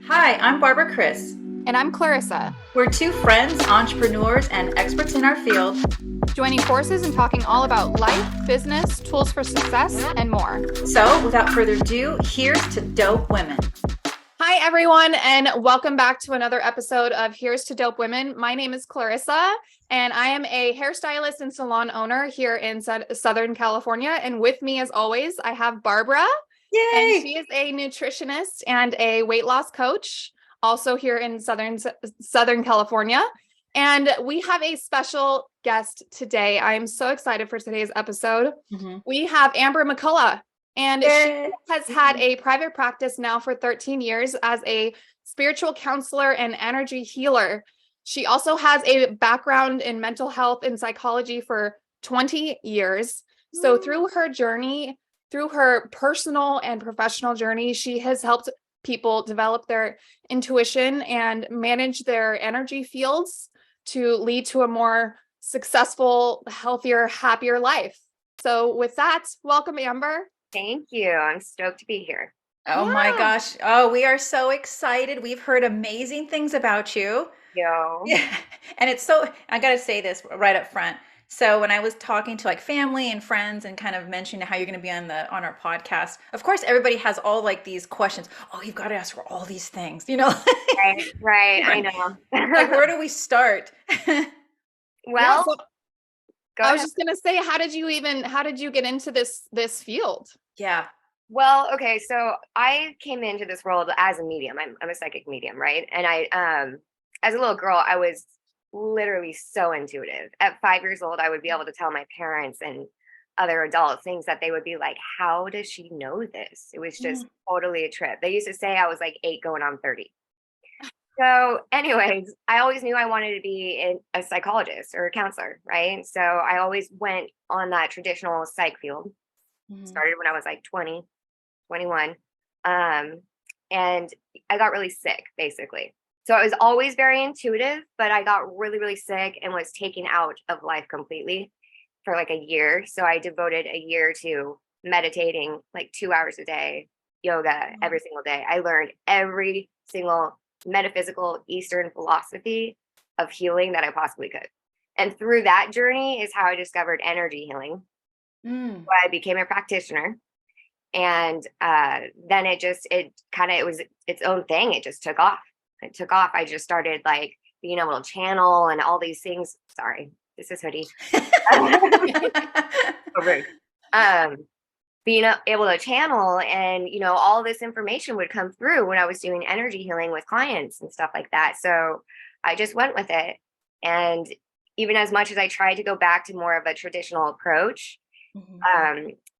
Hi, I'm Barbara Kris. And I'm Clarissa, We're two friends, entrepreneurs, and experts in our field. joining forces and talking all about life, business, tools for success, and more. So, without further ado, here's to Dope Women. Hi, everyone, and welcome back to another episode of Here's to Dope Women. My name is Clarissa, and I am a hairstylist and salon owner here in Southern California. And with me, as always, I have Barbara. Yay! And she is a nutritionist and a weight loss coach, also here in Southern California. And we have a special guest today. I am so excited for today's episode. We have Amber McCullough, and she has had a private practice now for 13 years as a spiritual counselor and energy healer. She also has a background in mental health and psychology for 20 years. So through her journey, through her personal and professional journey, she has helped people develop their intuition and manage their energy fields to lead to a more successful, healthier, happier life. So with that, welcome, Amber. Thank you. I'm stoked to be here. Oh my gosh. Oh, we are so excited. We've heard amazing things about you. Yo. Yeah. And it's so, I got to say this right up front. So when I was talking to like family and friends and kind of mentioning how you're going to be on our podcast, of course, everybody has all like these questions. Oh, you've got to ask her all these things, you know? Right. I know. Like, where do we start? Well, I was just going to say, how did you get into this field? Yeah. Well, okay. So I came into this world as a medium. I'm a psychic medium, right? And as a little girl, I was literally so intuitive. At 5 years old, I would be able to tell my parents and other adults things that they would be like, how does she know this? It was just totally a trip. They used to say I was like 8 going on 30. So anyways, I always knew I wanted to be a psychologist or a counselor, right? So I always went on that traditional psych field. Started when I was like 20, 21. And I got really sick, basically. So I was always very intuitive, but I got really, really sick and was taken out of life completely for like a year. So I devoted a year to meditating like 2 hours a day, yoga every single day. I learned every single metaphysical Eastern philosophy of healing that I possibly could. And through that journey is how I discovered energy healing. So I became a practitioner. And then it was its own thing. It just took off. I just started like being able to channel and all these things. Sorry, this is Hoodie. Being able to channel and, all this information would come through when I was doing energy healing with clients and stuff like that. So I just went with it. And even as much as I tried to go back to more of a traditional approach,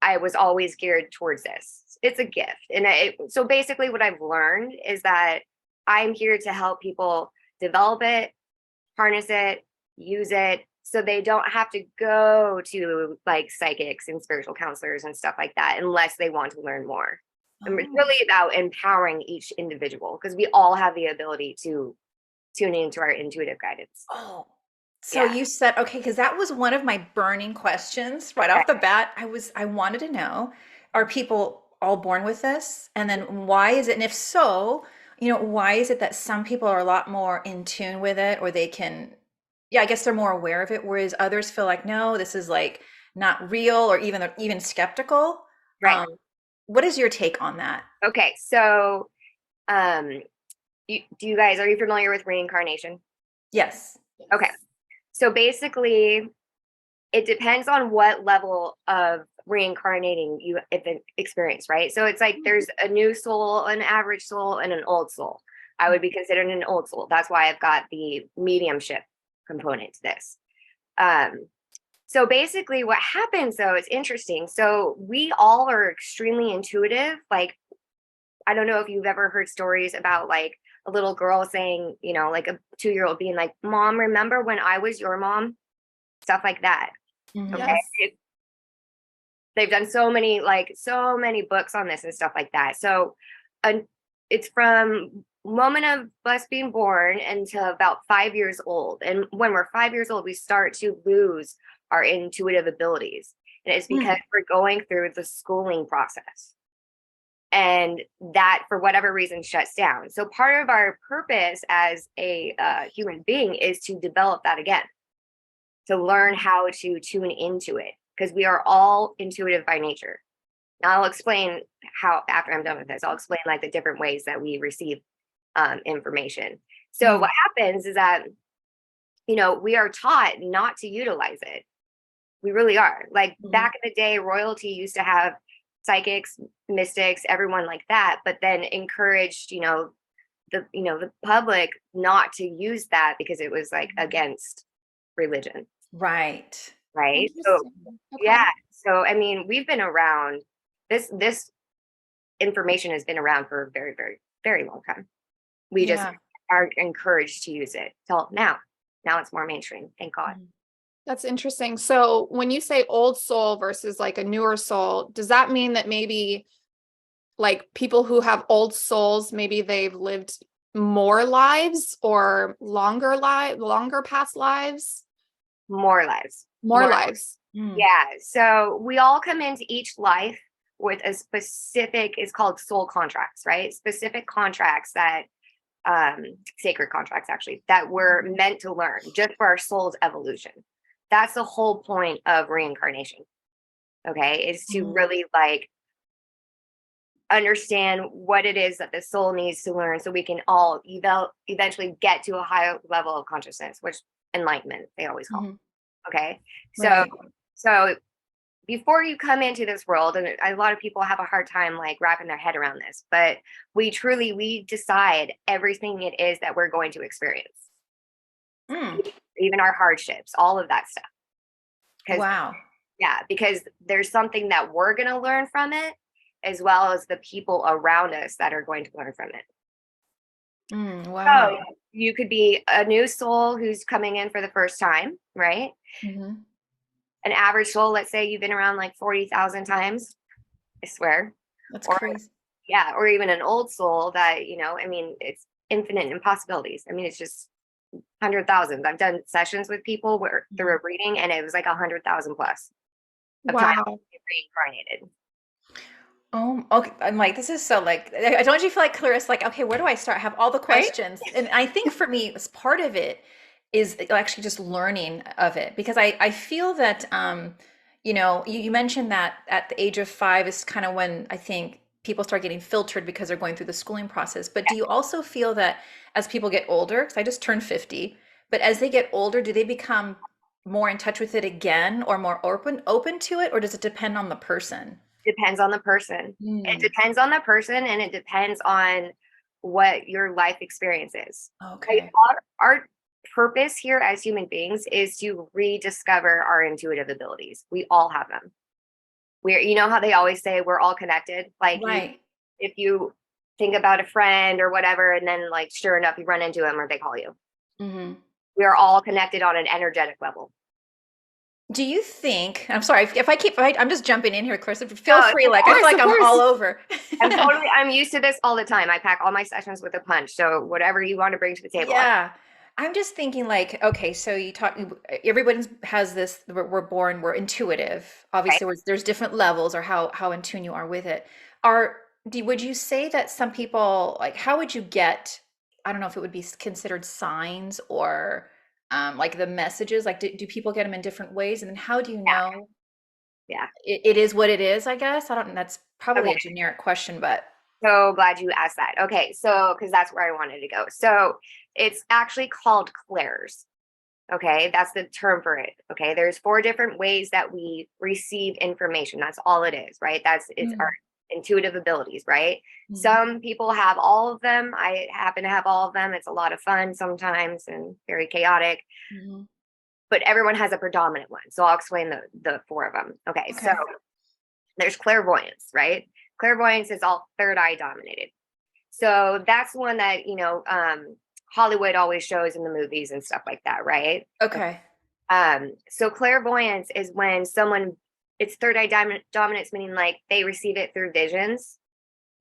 I was always geared towards this. It's a gift. And so basically what I've learned is that I'm here to help people develop it, harness it, use it, so they don't have to go to like psychics and spiritual counselors and stuff like that unless they want to learn more. And it's really about empowering each individual because we all have the ability to tune into our intuitive guidance. So you said, okay, because that was one of my burning questions right off the bat. I wanted to know, are people all born with this? And then why is it? And if so, why is it that some people are a lot more in tune with it, or they can, I guess they're more aware of it, whereas others feel like, no, this is like not real, or even skeptical. Right. What is your take on that? Okay. So, are you familiar with reincarnation? Yes. Okay. So basically, it depends on what level of reincarnating you experience, right? So it's like there's a new soul, an average soul, and an old soul. I would be considered an old soul. That's why I've got the mediumship component to this. So basically what happens though is interesting. So we all are extremely intuitive. Like, I don't know if you've ever heard stories about like a little girl saying, like a 2-year-old being like, Mom, remember when I was your mom? Stuff like that. Okay. Yes. They've done so many books on this and stuff like that. So it's from moment of us being born until about 5 years old. And when we're 5 years old, we start to lose our intuitive abilities. And it's because we're going through the schooling process. and that for whatever reason shuts down. So part of our purpose as a human being is to develop that again, to learn how to tune into it, because we are all intuitive by nature. Now I'll explain how, after I'm done with this, I'll explain like the different ways that we receive information. So what happens is that, you know, we are taught not to utilize it. We really are. Like back in the day, royalty used to have psychics, mystics, everyone like that, but then encouraged, the public not to use that because it was like against religion. Right. Right. So yeah. So I mean, we've been around. This information has been around for a very, very, very long time. We just aren't encouraged to use it till now. Now it's more mainstream. Thank God. That's interesting. So when you say old soul versus like a newer soul, does that mean that maybe like people who have old souls, maybe they've lived more lives or longer past lives? More lives. More lives. Yeah. So we all come into each life with a specific, it's called soul contracts, right? Specific contracts that, sacred contracts actually, that we're meant to learn just for our soul's evolution. That's the whole point of reincarnation. Okay. Is to really like understand what it is that the soul needs to learn so we can all eventually get to a higher level of consciousness, which enlightenment they always call. Okay. So before you come into this world, and a lot of people have a hard time like wrapping their head around this, but we decide everything it is that we're going to experience. Even our hardships, all of that stuff. Wow. Yeah, because there's something that we're going to learn from it, as well as the people around us that are going to learn from it. Wow. So you could be a new soul who's coming in for the first time, right? An average soul, let's say you've been around like 40,000 times, I swear. That's crazy. Yeah, or even an old soul that, I mean, it's infinite impossibilities. I mean, it's just 100,000. I've done sessions with people where through a reading, and it was like 100,000 plus of time reincarnated. Oh, okay. I'm like, this is so like, don't you feel like Clarissa, like, okay, where do I start? I have all the questions. Right? And I think for me, as part of it is actually just learning of it, because I feel that, you mentioned that at the age of 5 is kind of when I think people start getting filtered because they're going through the schooling process. But do you also feel that as people get older, because I just turned 50, but as they get older, do they become more in touch with it again or more open to it? Or does it depend on the person? Depends on the person. It depends on the person, and it depends on what your life experience is. Okay. Like our purpose here as human beings is to rediscover our intuitive abilities. We all have them. You know how they always say we're all connected? Like if you think about a friend or whatever, and then like sure enough you run into them or they call you. We are all connected on an energetic level. Do you think, I'm sorry, I'm just jumping in here, Clarissa, feel free, like, I feel like I'm all over. I'm used to this all the time. I pack all my sessions with a punch. So whatever you want to bring to the table. Yeah. I'm just thinking like, okay, so everybody has this, we're born, we're intuitive. Obviously there's different levels or how in tune you are with it. Would you say that some people, like, how would you get, I don't know if it would be considered signs or like the messages, like do people get them in different ways? And then how do you know it is what it is, I guess? I don't know. That's probably a generic question, but. So glad you asked that. Okay. So, cause that's where I wanted to go. So it's actually called clairs. Okay. That's the term for it. Okay. There's 4 different ways that we receive information. That's all it is, right? It's our intuitive abilities, right? Some people have all of them. I happen to have all of them. It's a lot of fun sometimes and very chaotic, but everyone has a predominant one. So I'll explain the 4 of them. Okay. So there's clairvoyance, right? Clairvoyance is all third eye dominated. So that's one that, Hollywood always shows in the movies and stuff like that, right? Okay. So clairvoyance is when it's third eye dominance, meaning like they receive it through visions.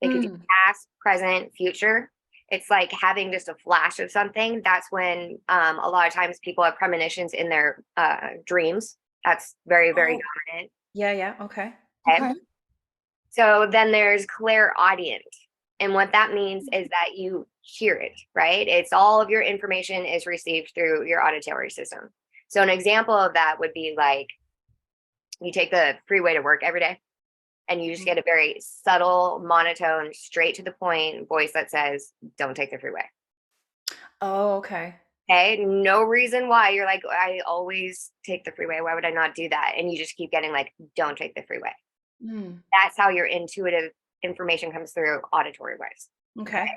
They could do past, present, future. It's like having just a flash of something. That's when a lot of times people have premonitions in their dreams. That's very, very dominant. Yeah. Okay. So then there's clairaudient. And what that means is that you hear it, right? It's all of your information is received through your auditory system. So an example of that would be like you take the freeway to work every day and you just get a very subtle, monotone, straight to the point voice that says, don't take the freeway. Oh, okay. Okay. No reason why. You're like, I always take the freeway. Why would I not do that? And you just keep getting like, don't take the freeway. That's how your intuitive information comes through auditory wise. Okay.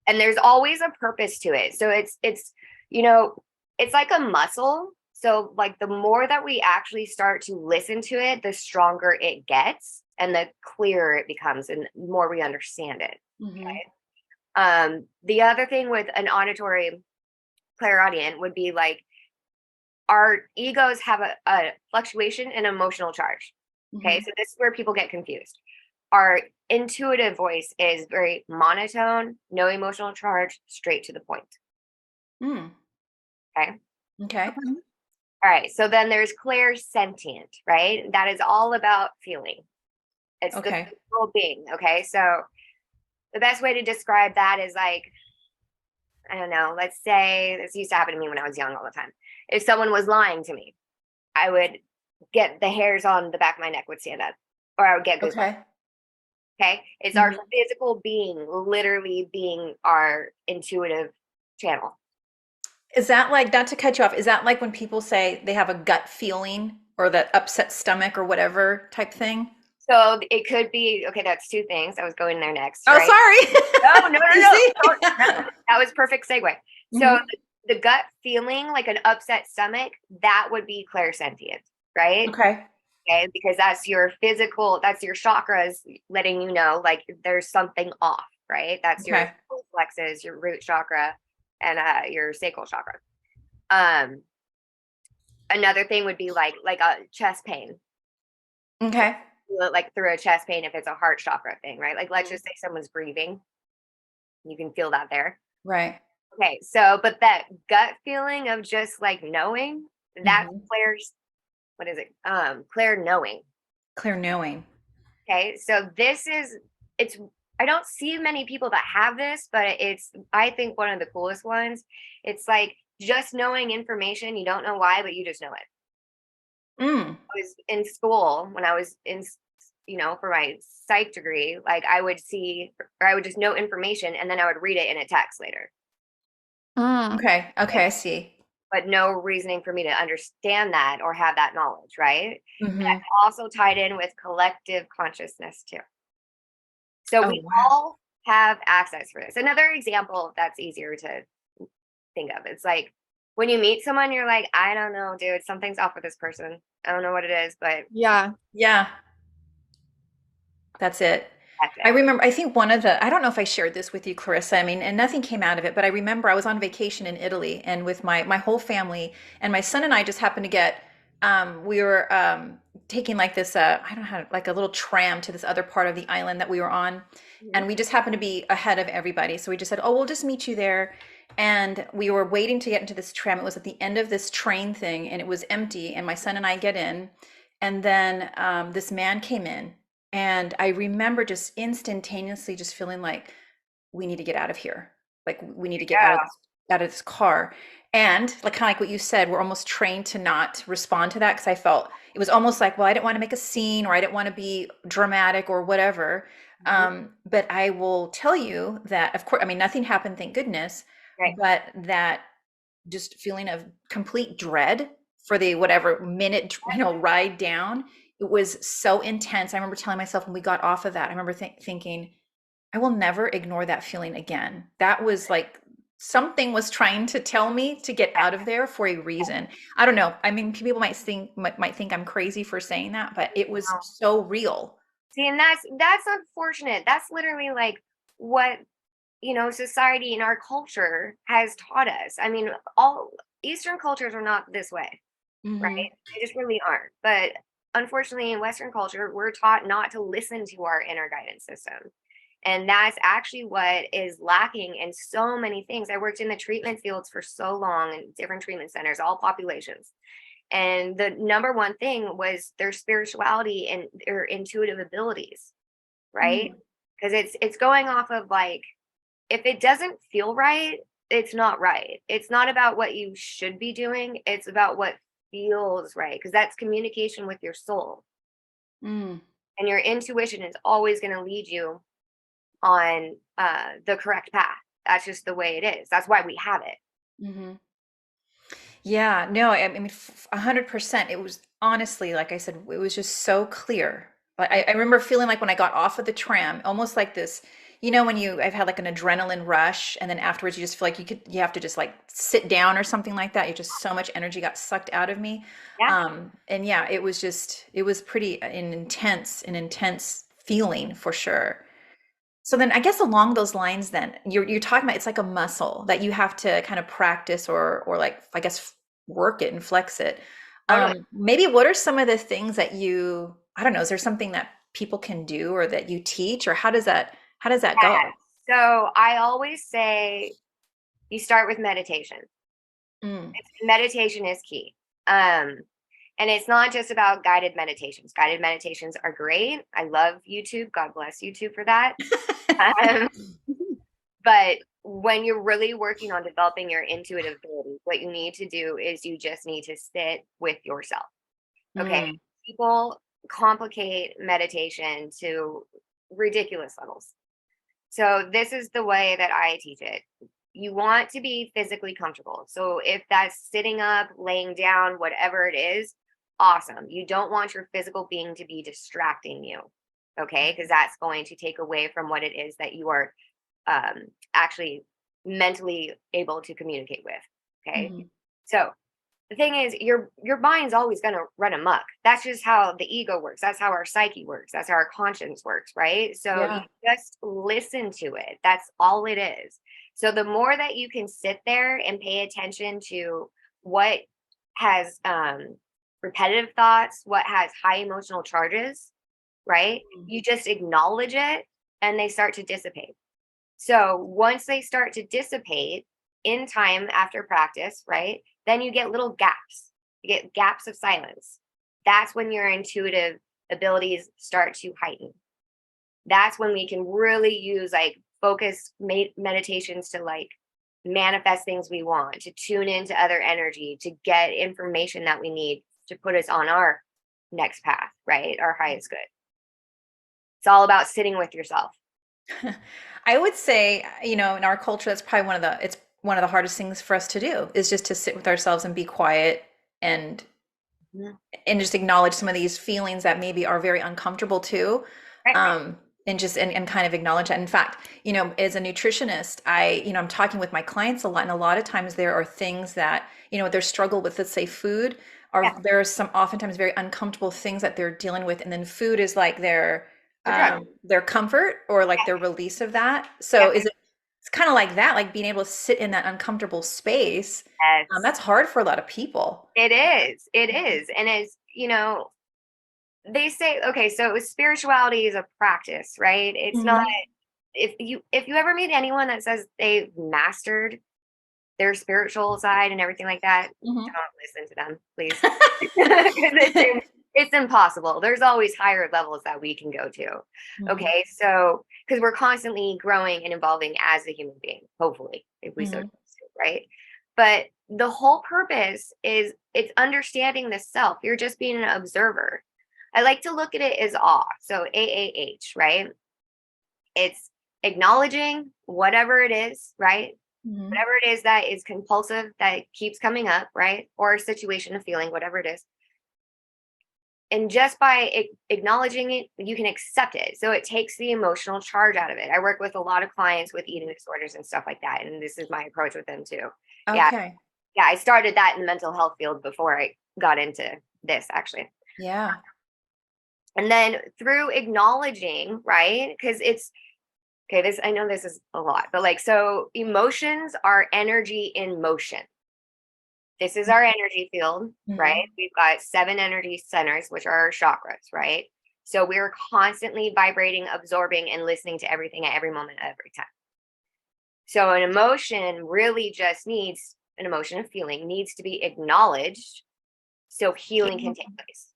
And there's always a purpose to it. So it's, you know, it's like a muscle. So like the more that we actually start to listen to it, the stronger it gets and the clearer it becomes and more we understand it. Okay. The other thing with an auditory clairaudient would be like our egos have a fluctuation in emotional charge. Okay. So this is where people get confused. Our intuitive voice is very monotone, no emotional charge, straight to the point. Okay. Okay. All right. So then there's clairsentient, right? That is all about feeling. It's the physical being. Okay. So the best way to describe that is like, I don't know, let's say this used to happen to me when I was young all the time. If someone was lying to me, I would get the hairs on the back of my neck would stand up, or I would get goosebumps. Okay. It's our physical being, literally being our intuitive channel. Is that like, not to cut you off, is that like when people say they have a gut feeling or that upset stomach or whatever type thing? So it could be, okay, that's two things. I was going there next. Oh, right? sorry. No. That was perfect segue. So the gut feeling, like an upset stomach, that would be clairsentient, right? Okay. Okay, because that's your physical, that's your chakras letting you know, like there's something off, right? That's your solar plexus, your root chakra, and your sacral chakra. Another thing would be like a chest pain. Okay. Like through a chest pain if it's a heart chakra thing, right? Like let's just say someone's grieving. You can feel that there. Right. Okay, so but that gut feeling of just like knowing, that's Claire's, what is it? Claire knowing. Clear knowing. Okay, so it's I don't see many people that have this, but it's I think one of the coolest ones. It's like just knowing information, you don't know why, but you just know it. I was in school when I was in, for my psych degree, like I would see, or I would just know information and then I would read it in a text later. Okay. Okay. I see. But no reasoning for me to understand that or have that knowledge, right? That's also tied in with collective consciousness too. So we all have access for this. Another example that's easier to think of, it's like when you meet someone, you're like, I don't know, dude, something's off with this person. I don't know what it is, but yeah. That's it. that's it. I remember, I think I don't know if I shared this with you, Clarissa. I mean, and nothing came out of it, but I remember I was on vacation in Italy and with my whole family, and my son and I just happened to get, we were taking like this, I don't know how, like a little tram to this other part of the island that we were on. And we just happened to be ahead of everybody. So we just said, oh, we'll just meet you there. And we were waiting to get into this tram. It was at the end of this train thing and it was empty. And my son and I get in. And then this man came in. And I remember just instantaneously just feeling like we need to get out of here. Like we need to get out of this car. And like kind of like what you said, we're almost trained to not respond to that because I felt it was almost like, well, I didn't want to make a scene or I didn't want to be dramatic or whatever. But I will tell you that, of course, I mean, nothing happened, thank goodness, but that just feeling of complete dread for the whatever minute, ride down. It was so intense. I remember telling myself when we got off of that, I remember thinking, I will never ignore that feeling again. That was like something was trying to tell me to get out of there for a reason. I don't know. I mean, people might think I'm crazy for saying that, but it was so real. See, and that's unfortunate. That's literally like what, society and our culture has taught us. I mean, all Eastern cultures are not this way, right? They just really aren't. But unfortunately, in Western culture, we're taught not to listen to our inner guidance system. And that's actually what is lacking in so many things. I worked in the treatment fields for so long in different treatment centers, all populations. And the number one thing was their spirituality and their intuitive abilities. right? Mm. Because it's going off of like, if it doesn't feel right, it's not right. It's not about what you should be doing. It's about what feels right. Because that's communication with your soul. Mm. And your intuition is always going to lead you on the correct path. That's just the way it is. That's why we have it. Hmm. Yeah, no, I mean, 100%. It was honestly, like I said, it was just so clear. Like I remember feeling like when I got off of the tram, almost like this, when I've had like an adrenaline rush, and then afterwards you just feel like you have to just like sit down or something like that. You just so much energy got sucked out of me. Yeah. And yeah, it was pretty an intense feeling for sure. So then I guess along those lines then you're talking about it's like a muscle that you have to kind of practice or like I guess work it and flex it. Totally. Maybe what are some of the things that I don't know, is there something that people can do or that you teach or how does that Yeah. go? So I always say you start with meditation. Mm. Meditation is key. And it's not just about guided meditations. Guided meditations are great. I love YouTube. God bless YouTube for that. Um, but when you're really working on developing your intuitive ability, what you need to do is you just need to sit with yourself. Okay. Mm. People complicate meditation to ridiculous levels. So this is the way that I teach it. You want to be physically comfortable. So if that's sitting up, laying down, whatever it is, awesome. You don't want your physical being to be distracting you. Okay. Because that's going to take away from what it is that you are actually mentally able to communicate with. Okay. Mhm. So the thing is, your mind's always going to run amok. That's just how the ego works. That's how our psyche works. That's how our conscience works, right? So you Yeah. just listen to it. That's all it is. So the more that you can sit there and pay attention to what has repetitive thoughts, what has high emotional charges, right? Mm. You just acknowledge it and they start to dissipate. So once they start to dissipate in time after practice, right? Then you get little gaps. You get gaps of silence. That's when your intuitive abilities start to heighten. That's when we can really use like focused meditations to like manifest things we want, to tune into other energy, to get information that we need to put us on our next path, right? Our highest good. It's all about sitting with yourself. I would say, in our culture, that's probably it's one of the hardest things for us to do is just to sit with ourselves and be quiet and Mhm. and just acknowledge some of these feelings that maybe are very uncomfortable too. Right. And just and kind of acknowledge that. In fact, as a nutritionist, I'm talking with my clients a lot, and a lot of times there are things that, their struggle with, let's say food, Yeah. there are some oftentimes very uncomfortable things that they're dealing with, and then food is like The drug. their comfort or like their release of that. Yeah. So it's kind of like that, like being able to sit in that uncomfortable space. Yes. That's hard for a lot of people. It is. It is. And it's, they say, okay, so spirituality is a practice, right? It's not, Mhm. if you ever meet anyone that says they've mastered their spiritual side and everything like that, Mhm. don't listen to them, please. 'Cause it's impossible. There's always higher levels that we can go to. Mhm. Okay. So, because we're constantly growing and evolving as a human being, hopefully, if we so Mhm. choose to, right? But the whole purpose is it's understanding the self. You're just being an observer. I like to look at it as awe. So AAH, right? It's acknowledging whatever it is, right? Mhm. Whatever it is that is compulsive that keeps coming up, right? Or a situation, a feeling, whatever it is. And just by acknowledging it, you can accept it. So it takes the emotional charge out of it. I work with a lot of clients with eating disorders and stuff like that. And this is my approach with them too. Yeah. Okay. Yeah. I started that in the mental health field before I got into this actually. Yeah. And then through acknowledging, right? Because it's okay, I know this is a lot, but like, so emotions are energy in motion. This is our energy field, right? Mhm. We've got 7 energy centers, which are our chakras, right? So we're constantly vibrating, absorbing, and listening to everything at every moment, every time. So an emotion really just needs an emotion of feeling needs to be acknowledged so healing can take place.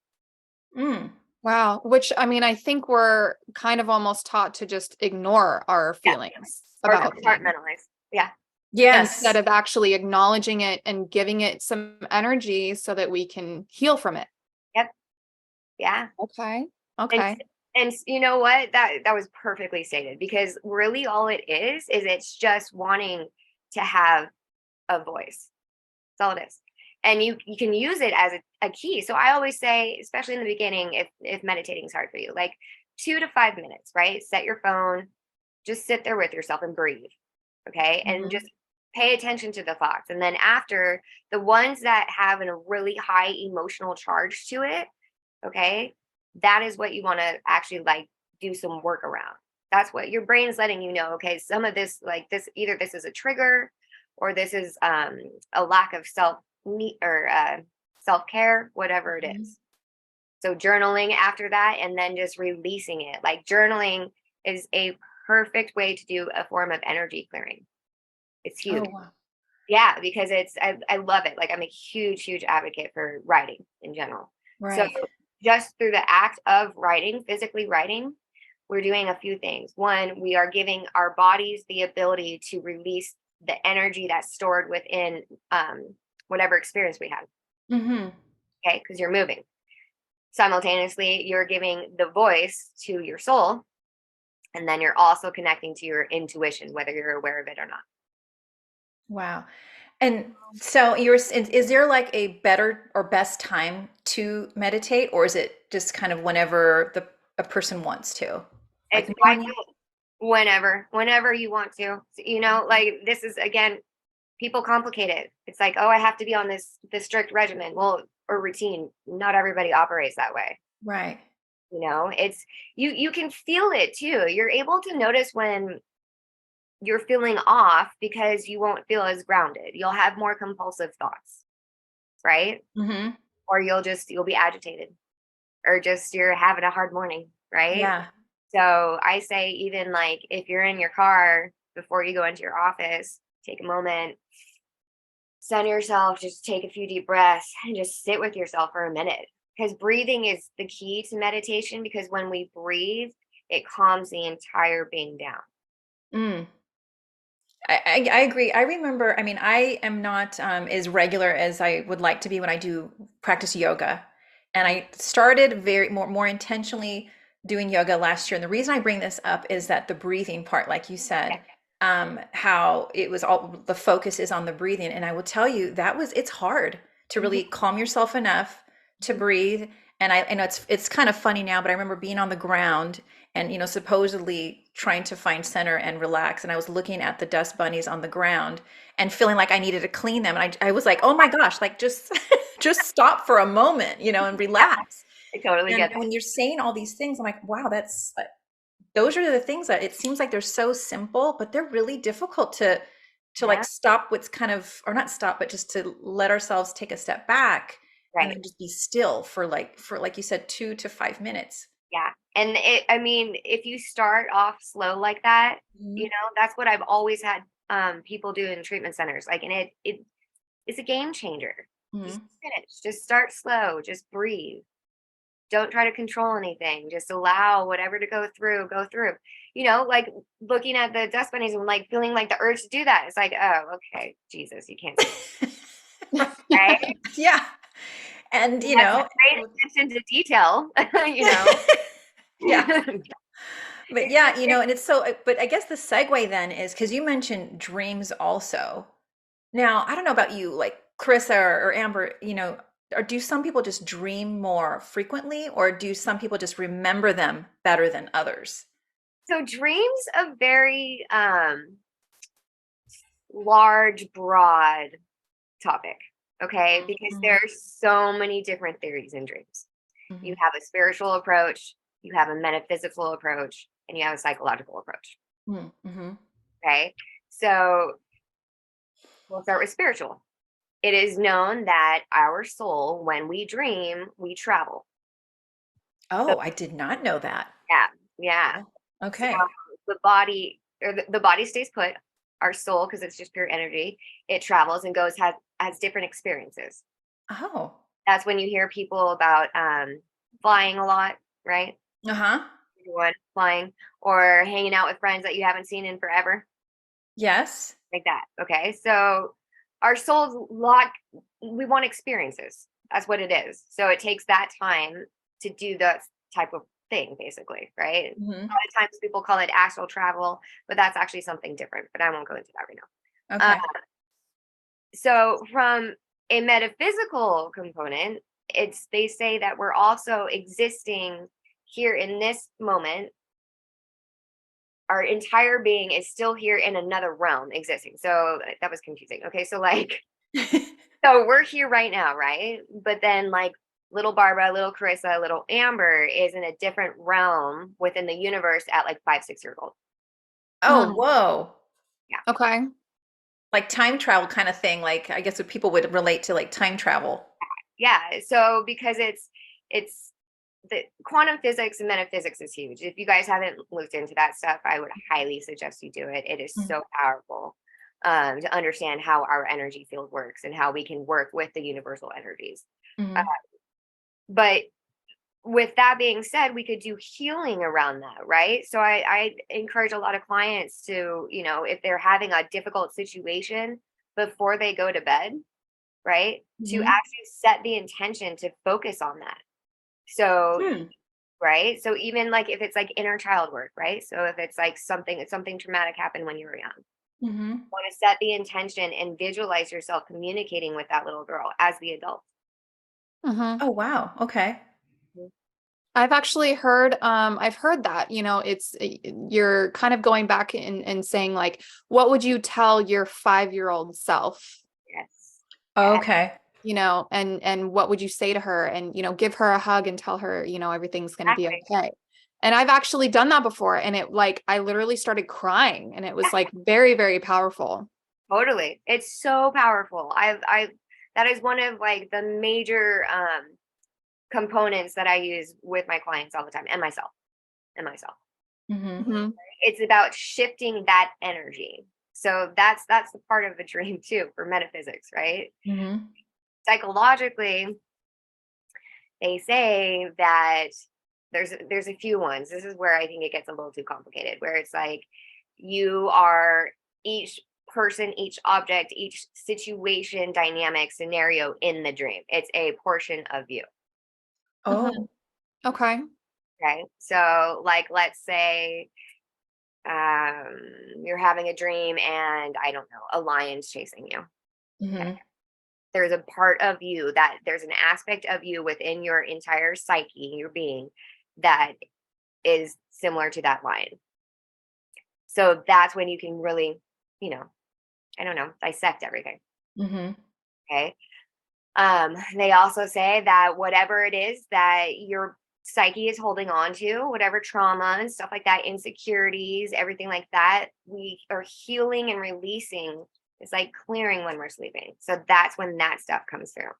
Mm. Wow. Which, I mean, I think we're kind of almost taught to just ignore our Yeah. feelings Or about things compartmentalize. Yeah. Yes. instead of actually acknowledging it and giving it some energy so that we can heal from it. Yep. Yeah. Okay. And Okay. and you know what? That was perfectly stated, because really all it is it's just wanting to have a voice. That's all it is. And you can use it as a key. So I always say, especially in the beginning, if meditating is hard for you, like 2 to 5 minutes, right? Set your phone, just sit there with yourself and breathe. Okay. And Mhm. just pay attention to the thoughts. And then after, the ones that have a really high emotional charge to it, okay, that is what you want to actually like do some work around. That's what your brain's letting you know. Okay, some of this, like this, either this is a trigger, or this is a lack of self need or self care, whatever it Mhm. is. So journaling after that, and then just releasing it. Like journaling is a perfect way to do a form of energy clearing. It's Oh, huge. wow. Yeah, because I love it. Like I'm a huge advocate for writing in general. So Right. just through the act of writing, physically writing, we're doing a few things. One, we are giving our bodies the ability to release the energy that's stored within whatever experience we had. Mhm. Okay, because you're moving. Simultaneously, you're giving the voice to your soul, and then you're also connecting to your intuition, whether you're aware of it or not. Wow. And so is there like a better or best time to meditate, or is it just kind of whenever a person wants to? It's Like wide morning? whenever you want to. Like this is again, people complicate it. It's like, oh, I have to be on this strict regimen. Well, or routine. Not everybody operates that way. Right. It's you can feel it too. You're able to notice when you're feeling off because you won't feel as grounded. You'll have more compulsive thoughts, right? Mhm. Or you'll be agitated, or just you're having a hard morning, right? Yeah. So I say, even like if you're in your car before you go into your office, take a moment, center yourself, just take a few deep breaths and just sit with yourself for a minute. Because breathing is the key to meditation, because when we breathe, it calms the entire being down. Mm. I agree. I remember, I mean, I am not as regular as I would like to be when I do practice yoga. And I started very more intentionally doing yoga last year. And the reason I bring this up is that the breathing part, like you said, how it was all the focus is on the breathing. And I will tell you it's hard to Mhm. really calm yourself enough to breathe. And I know it's kind of funny now, but I remember being on the ground and supposedly trying to find center and relax, and I was looking at the dust bunnies on the ground and feeling like I needed to clean them, and I was like, oh my gosh, like just just stop for a moment, and Yeah, relax. I totally And get that. when you're saying all these things, I'm like, wow, that's those are the things that it seems like they're so simple, but they're really difficult to like Yeah, stop what's kind of, or not stop, but just to let ourselves take a step back and right. then just be still for like you said, 2 to 5 minutes. Yeah. And I mean, if you start off slow like that, Mhm. that's what I've always had people do in treatment centers. Like, and it's a game changer. Just Mhm. finish. Just start slow. Just breathe. Don't try to control anything. Just allow whatever to go through, go through. Like looking at the dust bunnies and like feeling like the urge to do that. It's like, oh, okay, Jesus, you can't see. Right? Yeah. And, You have to pay attention to detail, you know. yeah. But yeah, and it's so, but I guess the segue then is because you mentioned dreams also. Now, I don't know about you, like Clarissa or Amber, or do some people just dream more frequently, or do some people just remember them better than others? So dreams a very large, broad topic, okay? Because Mhm. there's so many different theories in dreams. You Mhm. have a spiritual approach, you have a metaphysical approach, and you have a psychological approach. Mhm. Mhm. Okay. So we'll start with spiritual. It is known that our soul, when we dream, we travel. So Oh, I did not know that. yeah, yeah. Oh, So okay. the body, or the body stays put. Our soul, because it's just pure energy, it travels and has different experiences. Oh. That's when you hear people about flying a lot. right? Uh-huh. One flying or hanging out with friends that you haven't seen in forever, Yes. like that. Okay. So our souls lock, we want experiences. That's what it is. So it takes that time to do that type of thing, basically, right? A Hmm. lot of times people call it astral travel, but that's actually something different. But I won't go into that right now. Okay. So from a metaphysical component, it's they say that we're also existing here in this moment. Our entire being is still here in another realm existing. So that was confusing. Okay, so like, so we're here right now, right? But then like little Barbara, little Clarissa, little Amber is in a different realm within the universe at like 5, 6 years old. Oh, whoa. Yeah. Okay. Like time travel kind of thing. Like I guess what people would relate to like time travel. Yeah. So because it's the quantum physics and metaphysics is huge. If you guys haven't looked into that stuff, I would highly suggest you do it. It is Mhm. so powerful to understand how our energy field works and how we can work with the universal energies. Uh, Mhm. but with that being said, we could do healing around that, right? So I encourage a lot of clients to, if they're having a difficult situation before they go to bed, right, to Mhm. actually set the intention to focus on that. So Hmm. right? So even like if it's like inner child work, right? So if it's like something traumatic happened when you were young, Mhm. want to set the intention and visualize yourself communicating with that little girl as the adult. Hmm. Oh, wow. Okay. Mhm. I've actually heard, I've heard that, you're kind of going back and saying like, what would you tell your 5-year-old self? Yes. Yes. Okay. And what would you say to her, and give her a hug and tell her everything's going to be Exactly. okay. And I've actually done that before, and it like I literally started crying, and it Yeah, was like very, very powerful. totally. It's so powerful. That is one of like the major components that I use with my clients all the time and myself. Mhm. Hmm. It's about shifting that energy. So that's the part of the dream too for metaphysics, right? Mhm. Psychologically, they say that there's a few ones. This is where I think it gets a little too complicated, where it's like you are each person, each object, each situation, dynamic, scenario in the dream. It's a portion of you. Hmm. Oh. Okay. Okay. So like let's say um you're having a dream and I don't know, a lion's chasing you. Mhm. There's a part of you that there's an aspect of you within your entire psyche, your being, that is similar to that lion. So that's when you can really, you know, I don't know, dissect everything. Mhm. Okay. They also say that whatever it is that your psyche is holding on to, whatever trauma and stuff like that, insecurities, everything like that, we are healing and releasing. It's like clearing when we're sleeping. So that's when that stuff comes through.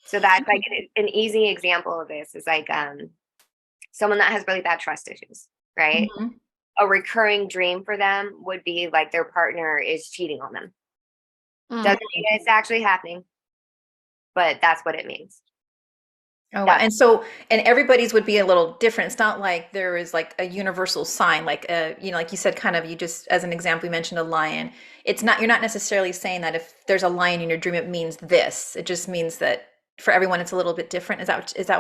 So that's like an easy example of this is like someone that has really bad trust issues, right? Mhm. A recurring dream for them would be like their partner is cheating on them. Mm. Doesn't mean it's actually happening, but that's what it means. Oh, wow. That's And so, and everybody's would be a little different. It's not like there is like a universal sign, like like you said, kind of, you just, as an example, you mentioned a lion. It's not, you're not necessarily saying that if there's a lion in your dream, it means this. It just means that for everyone, it's a little bit different. Is that what is that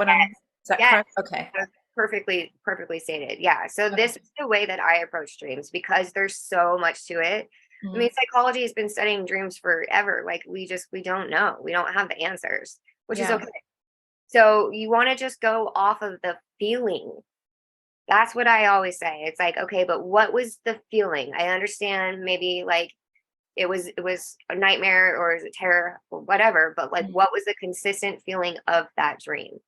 yes, correct? Okay. that's perfectly stated. Yeah. So Okay. this is the way that I approach dreams because there's so much to it. I Mhm. mean, psychology has been studying dreams forever. Like we don't know. We don't have the answers, which is Yeah. okay. So you want to just go off of the feeling. That's what I always say. It's like, okay, but what was the feeling? I understand maybe like it was a nightmare or is it terror or whatever, but like Mhm. what was the consistent feeling of that dream?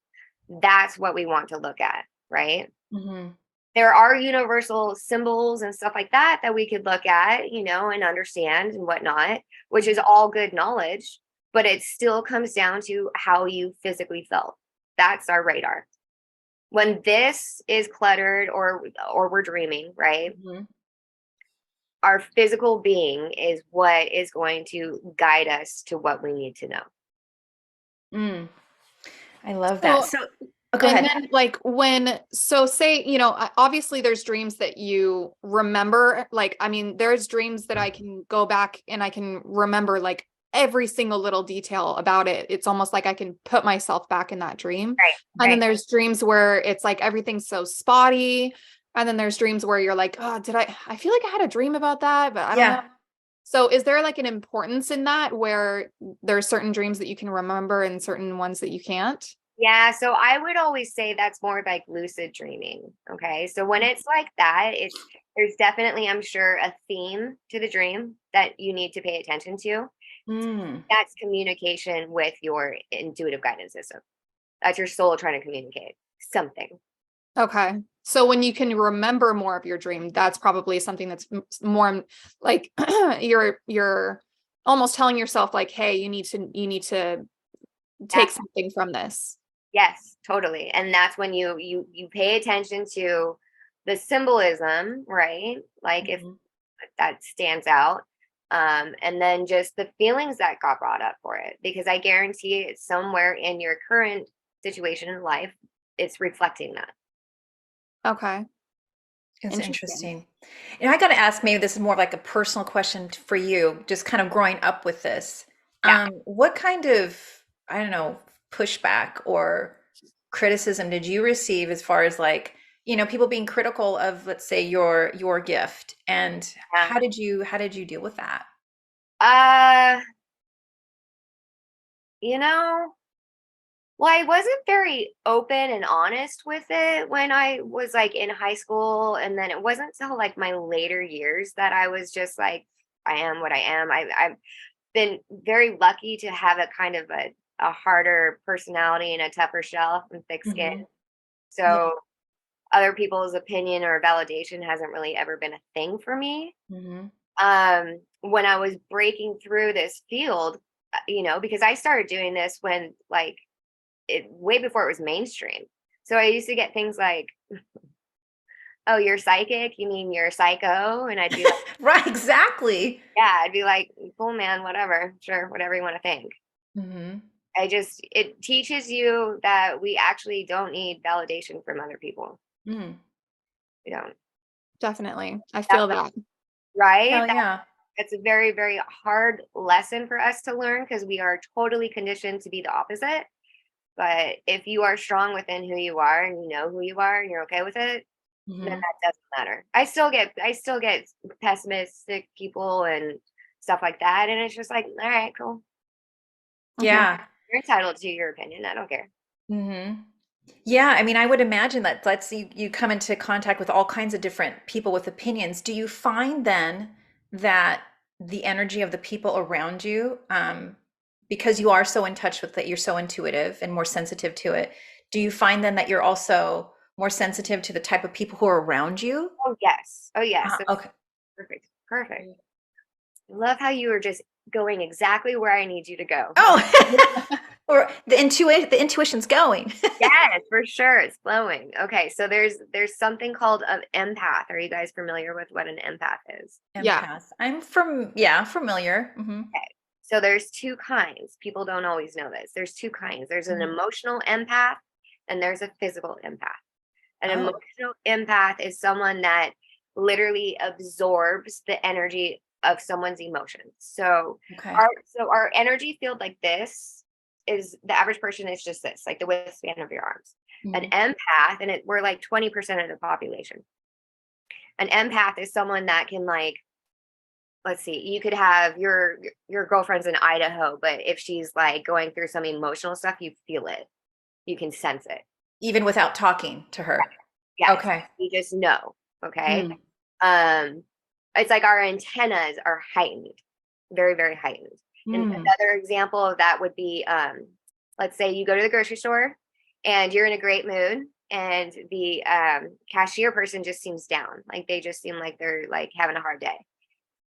That's what we want to look at, right? Mhm. There are universal symbols and stuff like that that we could look at, and understand and whatnot, which is all good knowledge, but it still comes down to how you physically felt. That's our radar. When this is cluttered or we're dreaming, right? Mhm. Our physical being is what is going to guide us to what we need to know. Mm. I love that. So So, Oh, go And ahead. then like so say, obviously there's dreams that you remember. Like, I mean, there's dreams that I can go back and I can remember like every single little detail about it. It's almost like I can put myself back in that dream. Right. And then Right. there's dreams where it's like everything's so spotty. And then there's dreams where you're like, oh, I feel like I had a dream about that, but I don't know. Yeah. So is there like an importance in that where there's certain dreams that you can remember and certain ones that you can't? Yeah, so I would always say that's more like lucid dreaming. Okay. So when it's like that, there's definitely, I'm sure, a theme to the dream that you need to pay attention to. Mm. That's communication with your intuitive guidance system. That's your soul trying to communicate something. Okay. So when you can remember more of your dream, that's probably something that's more like you're almost telling yourself like, hey, you need to take Yeah. something from this. Yes, totally. And that's when you pay attention to the symbolism, right? Like if Mhm. that stands out. And then just the feelings that got brought up for it, because I guarantee it's somewhere in your current situation in life, it's reflecting that. Okay. It's Interesting. interesting. And I got to ask, maybe this is more of like a personal question for you, just kind of growing up with this. Yeah. What kind of, I don't know, pushback or criticism did you receive as far as like, people being critical of, let's say, your gift, and Yeah. how did you deal with that? Uh, you know, well, I wasn't very open and honest with it when I was like in high school. And then it wasn't until like my later years that I was just like, I am what I am. I've been very lucky to have a kind of a harder personality and a tougher shell and thick skin. Hmm. Yeah. So other people's opinion or validation hasn't really ever been a thing for me. Hmm. When I was breaking through this field, because I started doing this when like way before it was mainstream. So I used to get things like, "Oh, you're psychic? You mean you're psycho?" And I'd be like, Right, exactly. "Yeah." I'd be like, "Cool, man. Whatever. Sure, whatever you want to think." Hmm. It teaches you that we actually don't need validation from other people. Mm. We don't. Definitely. I feel Definitely. that. Right? Oh yeah. That's a very, very hard lesson for us to learn because we are totally conditioned to be the opposite. But if you are strong within who you are and you know who you are and you're okay with it, then Hmm. that doesn't matter. I still get pessimistic people and stuff like that. And it's just like, all right, cool. Mhm. Yeah. You're entitled to your opinion. I don't care. Hmm. Yeah, I mean, I would imagine that let's see, you come into contact with all kinds of different people with opinions. Do you find then that the energy of the people around you, because you are so in touch with it, you're so intuitive and more sensitive to it, do you find then that you're also more sensitive to the type of people who are around you? Oh yes. Oh yes. That's Okay. perfect. Perfect. I love how you are just going exactly where I need you to go. Oh, or the intuition's going. Yes, for sure. It's flowing. Okay, so there's something called an empath. Are you guys familiar with what an empath is? Yeah. Empath. Yeah, familiar. Hmm. Okay. So there's two kinds. People don't always know this. There's two kinds. There's an emotional empath and there's a physical empath. An Oh, emotional empath is someone that literally absorbs the energy of someone's emotions. So okay. our energy field like this is the average person is just this, like the wingspan of your arms. An Mhm. empath, and we're like 20% of the population. An empath is someone that can like, let's see, you could have your girlfriend's in Idaho, but if she's like going through some emotional stuff, you feel it. You can sense it. Even without talking to her. Yes. Okay. You just know. Okay. Mm. Um, it's like our antennas are heightened, very, very heightened. And Mm. another example of that would be, let's say you go to the grocery store and you're in a great mood, and the cashier person just seems down, like they just seem like they're like having a hard day.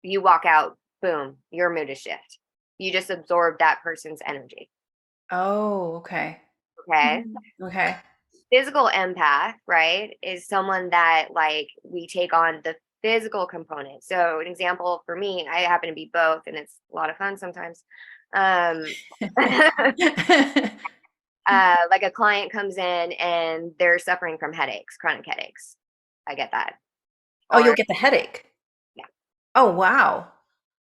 You walk out, boom, your mood is shift. You just absorb that person's energy. Oh, okay. Okay. Okay. Physical empath, right, is someone that like we take on the physical component. So an example for me, I happen to be both, and it's a lot of fun sometimes. Um, Like a client comes in and they're suffering from headaches, chronic headaches. I get that. Oh, you'll Or get the headache. yeah, Oh, wow.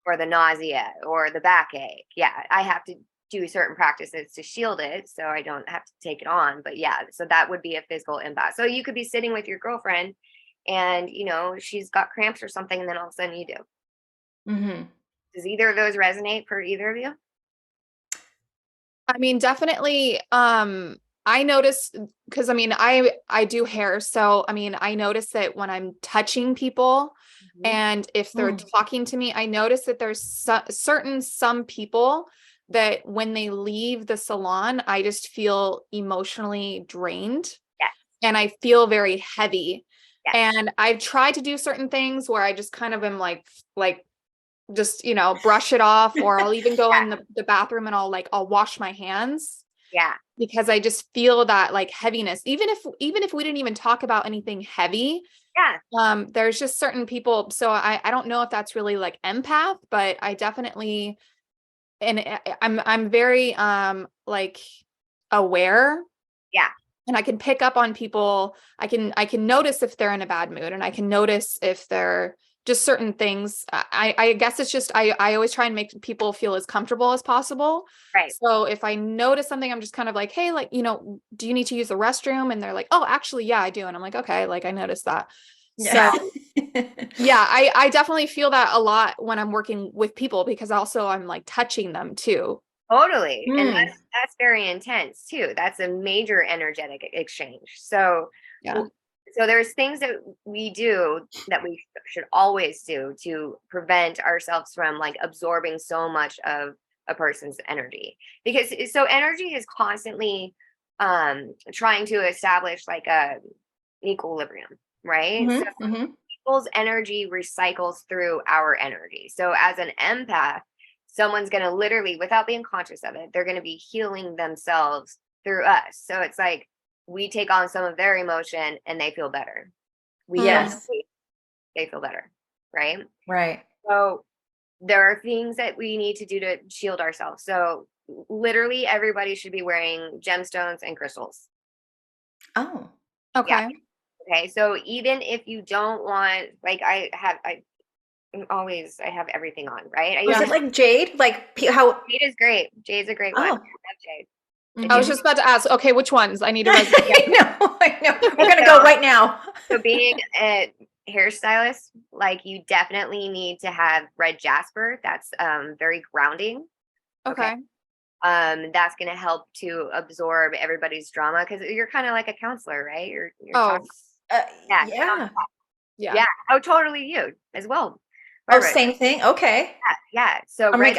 or the nausea or the backache. Yeah, I have to do certain practices to shield it so I don't have to take it on. But yeah, so that would be a physical impact. So you could be sitting with your girlfriend and she's got cramps or something, and then all of a sudden you do. Mm-hmm. Does either of those resonate for either of you? I mean, definitely, I notice because I mean, I do hair. So I mean, I notice that when I'm touching people Mhm. and if they're talking to me, I notice that there's some people that when they leave the salon, I just feel emotionally drained Yes, and I feel very heavy. yes. And I've tried to do certain things where I just kind of am like just, brush it off, or I'll even go in the bathroom and I'll wash my hands Yeah, because I just feel that like heaviness. Even if we didn't even talk about anything heavy, yeah, there's just certain people. So I don't know if that's really like empath, but I definitely, and I'm very, like aware, yeah. and I can pick up on people. I can notice if they're in a bad mood, and I can notice if they're just certain things. I guess it's just I always try and make people feel as comfortable as possible. Right. So if I notice something, I'm just kind of like, hey, like, do you need to use the restroom? And they're like, oh, actually, yeah, I do. And I'm like, okay, like I noticed that. Yeah. So yeah, I definitely feel that a lot when I'm working with people, because also I'm like touching them too. Totally. And Mm. that's very intense too. That's a major energetic exchange. So Yeah. so there's things that we do that we should always do to prevent ourselves from like absorbing so much of a person's energy. Because so energy is constantly trying to establish like a equilibrium, right? So Mm-hmm. Mm-hmm. people's energy recycles through our energy. So as an empath, someone's going to literally, without being conscious of it, they're going to be healing themselves through us. So it's like we take on some of their emotion and they feel better. We don't, Yes. they feel better. Right. Right. So there are things that we need to do to shield ourselves. So literally everybody should be wearing gemstones and crystals. Oh. Yeah. Okay. Okay. So even if you don't want, like I have everything on, right? I Was used it to, like jade? Like how? Jade is great. Jade's a great one. I Oh. love Jade. I was Mhm. just about to ask, okay, which ones? I need to resume. I know. I know. We're gonna go right now. So being a hairstylist, like you definitely need to have red jasper. That's very grounding. Okay. Okay. That's gonna help to absorb everybody's drama because you're kind of like a counselor, right? You're Oh, talking. Yeah. Yeah. yeah. Yeah. Oh, totally you as well. Oh, Barbara. same thing. Okay. Yeah. So I'm like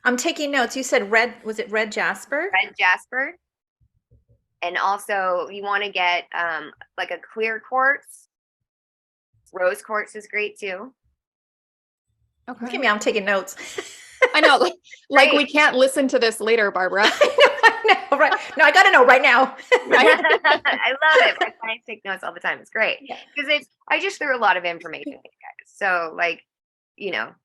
I'm taking notes. You said red. Was it red jasper? red jasper. And also you want to get like a clear quartz. Rose quartz is great too. Look Okay. at me. I'm taking notes. I know, like Right. we can't listen to this later, Barbara. I know, right? No, I gotta know right now. Right? I love it. My clients take notes all the time. It's great Yeah. because I just threw a lot of information at you guys. So like,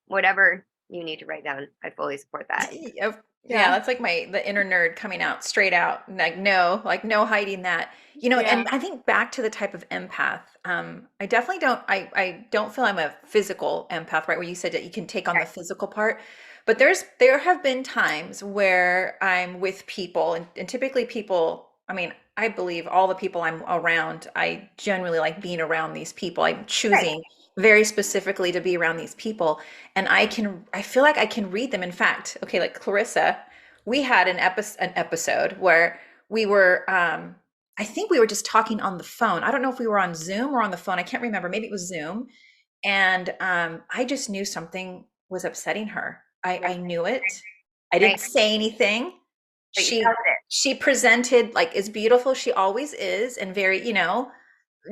whatever you need to write down, I fully support that. Yeah, Yeah. that's like the inner nerd coming out straight out. Like no hiding that. Yeah. And I think back to the type of empath. I definitely I don't feel I'm a physical empath, right? Where you said that you can take on the physical part. But there have been times where I'm with people and typically people, I mean, I believe all the people I'm around, I generally like being around these people. I'm choosing very specifically to be around these people. And I feel like I can read them. In fact, okay, like Clarissa, we had an episode where we were, I think we were just talking on the phone. I don't know if we were on Zoom or on the phone. I can't remember. Maybe it was Zoom. And I just knew something was upsetting her. I knew it. I didn't say anything. But you felt it. She presented like as beautiful she always is and very,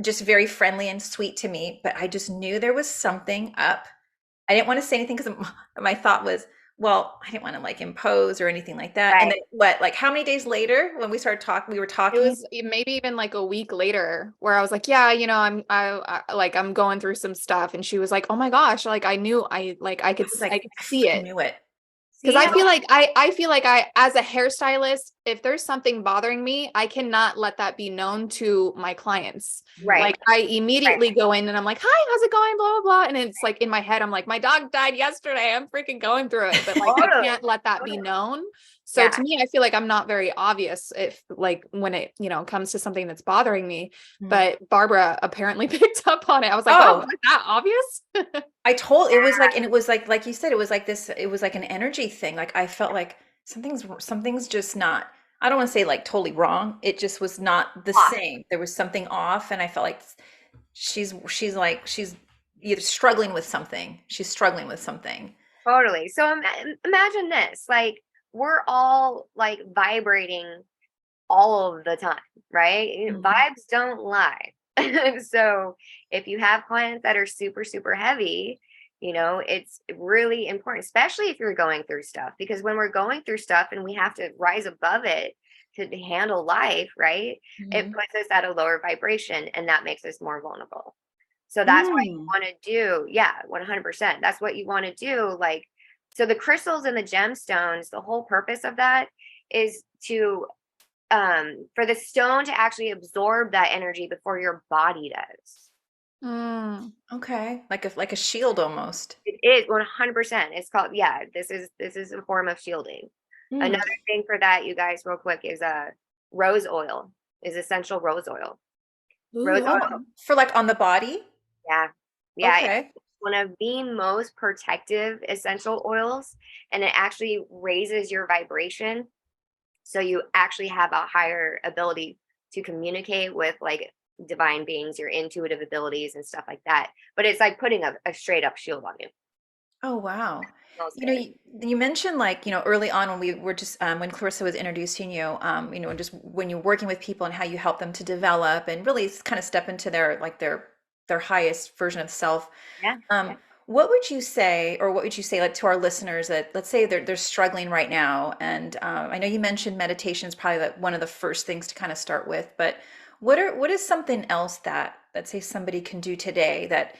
just very friendly and sweet to me. But I just knew there was something up. I didn't want to say anything because my thought was, well, I didn't want to like impose or anything like that. Right. And then like how many days later when we started talking, we were It talking. was maybe even like a week later where I was like, yeah, I'm going through some stuff. And she was like, oh my gosh, like I knew I could I was like, see I it. knew it. Because See, I feel like I feel like as a hairstylist, if there's something bothering me, I cannot let that be known to my clients. right, Like I right. immediately go in and I'm like, hi, how's it going? Blah, blah, blah. And it's like in my head, I'm like, my dog died yesterday. I'm freaking going through it. But like I Totally, can't let that be totally. known. So Yeah. to me, I feel like I'm not very obvious if like when it, comes to something that's bothering me. Mm. But Barbara apparently picked up on it. I was like, oh, Oh, was that obvious? it was like, and it was like you said, it was like this, it was like an energy thing. Like I felt like something's just not, I don't want to say like totally wrong. It just was not the Off. same. There was something off, and I felt like she's either struggling with something. She's struggling with something. Totally. So imagine this, like we're all like vibrating all of the time, right? Mhm. Vibes don't lie. So if you have clients that are super, super heavy, it's really important, especially if you're going through stuff, because when we're going through stuff and we have to rise above it to handle life, right? It Mhm. puts us at a lower vibration and that makes us more vulnerable. So that's what you Mm. want to do. Yeah, 100%. That's what you want to do. Like, so the crystals and the gemstones, the whole purpose of that is to for the stone to actually absorb that energy before your body does. Mm. Okay, like a shield almost. It is 100%. It's called, yeah, this is a form of shielding. Mm. Another thing for that, you guys, real quick, is rose oil, is essential rose oil. Rose Ooh, oil, oh, for like on the body? yeah. Yeah, it's Okay. one of the most protective essential oils, and it actually raises your vibration. So you actually have a higher ability to communicate with like divine beings, your intuitive abilities and stuff like that. But it's like putting a straight up shield on you. Oh, wow. Smells You know, good. you mentioned like, early on when we were just when Clarissa was introducing you, and just when you're working with people and how you help them to develop and really kind of step into their highest version of self. Yeah. Yeah. Um, what would you say, or what would you say like to our listeners that let's say they're struggling right now? And I know you mentioned meditation is probably like one of the first things to kind of start with, but what is something else that let's say somebody can do today that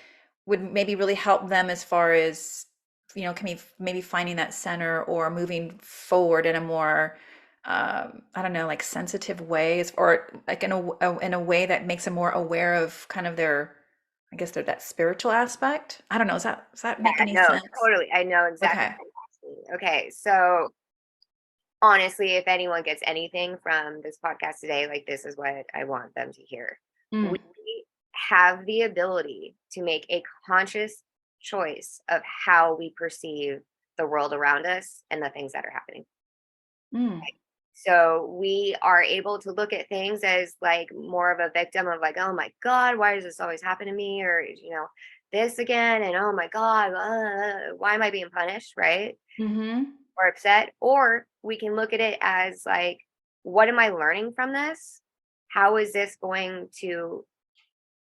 would maybe really help them as far as can be maybe finding that center or moving forward in a more I don't know, like sensitive ways, or like in a way that makes them more aware of kind of their, I guess they're that spiritual aspect. I don't know. Does that make Yeah, any no, sense? totally. I know exactly Okay. what you're asking. Okay. So honestly, if anyone gets anything from this podcast today, like this is what I want them to hear. We Mm, have the ability to make a conscious choice of how we perceive the world around us and the things that are happening. mm, So we are able to look at things as like more of a victim of like, oh my God, why does this always happen to me? Or, this again. And oh my God, why am I being punished? Right. mm-hmm. Or upset. Or we can look at it as like, what am I learning from this? How is this going to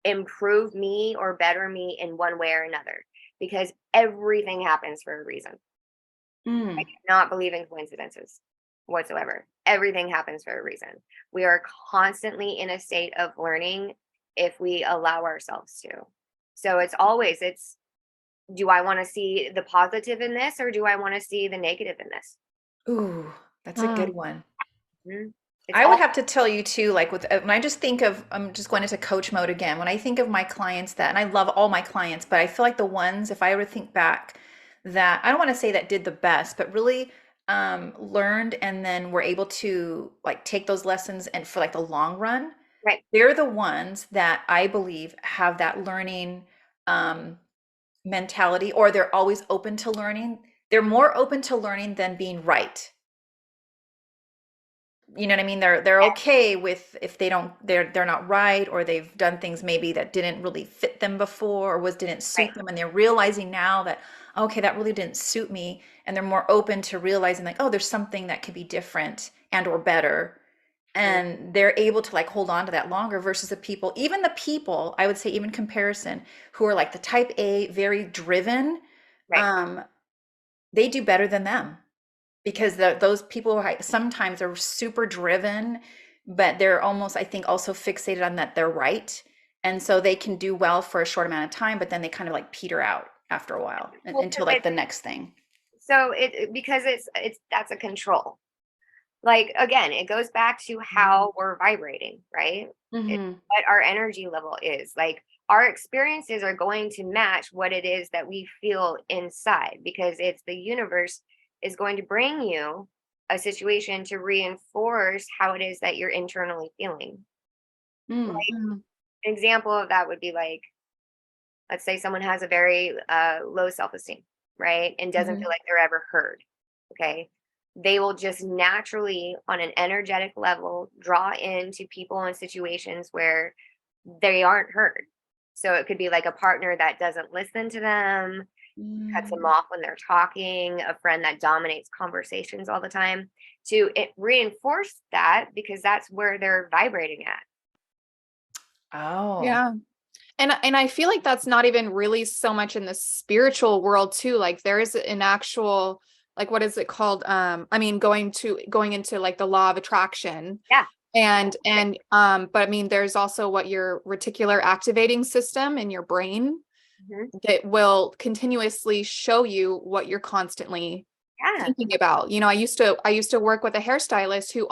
improve me or better me in one way or another? Because everything happens for a reason. I Mm. do not believe in coincidences whatsoever. Everything happens for a reason. We are constantly in a state of learning if we allow ourselves to. So it's do I want to see the positive in this or do I want to see the negative in this? Ooh, that's a good Mm. one. Mhm. It's I would all have to tell you too, like when I just think of, I'm just going into coach mode again. When I think of my clients and I love all my clients, but I feel like the ones, if I were to think back, that I don't want to say that did the best, but really learned and then were able to like take those lessons and for like the long run, right. they're the ones that I believe have that learning um, mentality, or they're always open to learning. They're more open to learning than being right. You know what I mean? They're okay with if they're not right, or they've done things maybe that didn't really fit them before or was didn't Right. suit them, and they're realizing now that okay, that really didn't suit me, and they're more open to realizing like, oh, there's something that could be different and or better, Mhm. and they're able to like hold on to that longer versus the people, I would say even comparison, who are like the type A, very driven, Right. um, they do better than them because those people are sometimes are super driven, but they're almost, I think, also fixated on that they're right. And so they can do well for a short amount of time, but then they kind of like peter out after a while Well, until like the next thing. So because that's a control. Like, again, it goes back to how we're vibrating, right? It's Mm-hmm. what our energy level is. Like, our experiences are going to match what it is that we feel inside, because it's the universe is going to bring you a situation to reinforce how it is that you're internally feeling. Mm. Like, an example of that would be like, let's say someone has a very low self-esteem, right? And doesn't Mhm. feel like they're ever heard. Okay. They will just naturally, on an energetic level, draw into people and situations where they aren't heard. So it could be like a partner that doesn't listen to them, cuts them Mm. off when they're talking, a friend that dominates conversations all the time, to reinforce that, because that's where they're vibrating at. Oh. Yeah. And I feel like that's not even really so much in the spiritual world too. Like there is an actual, like, what is it called? I mean, going into like the law of attraction. Yeah. But I mean, there's also what your reticular activating system in your brain Mhm. that will continuously show you what you're constantly Yeah. thinking about. You know, I used to work with a hairstylist who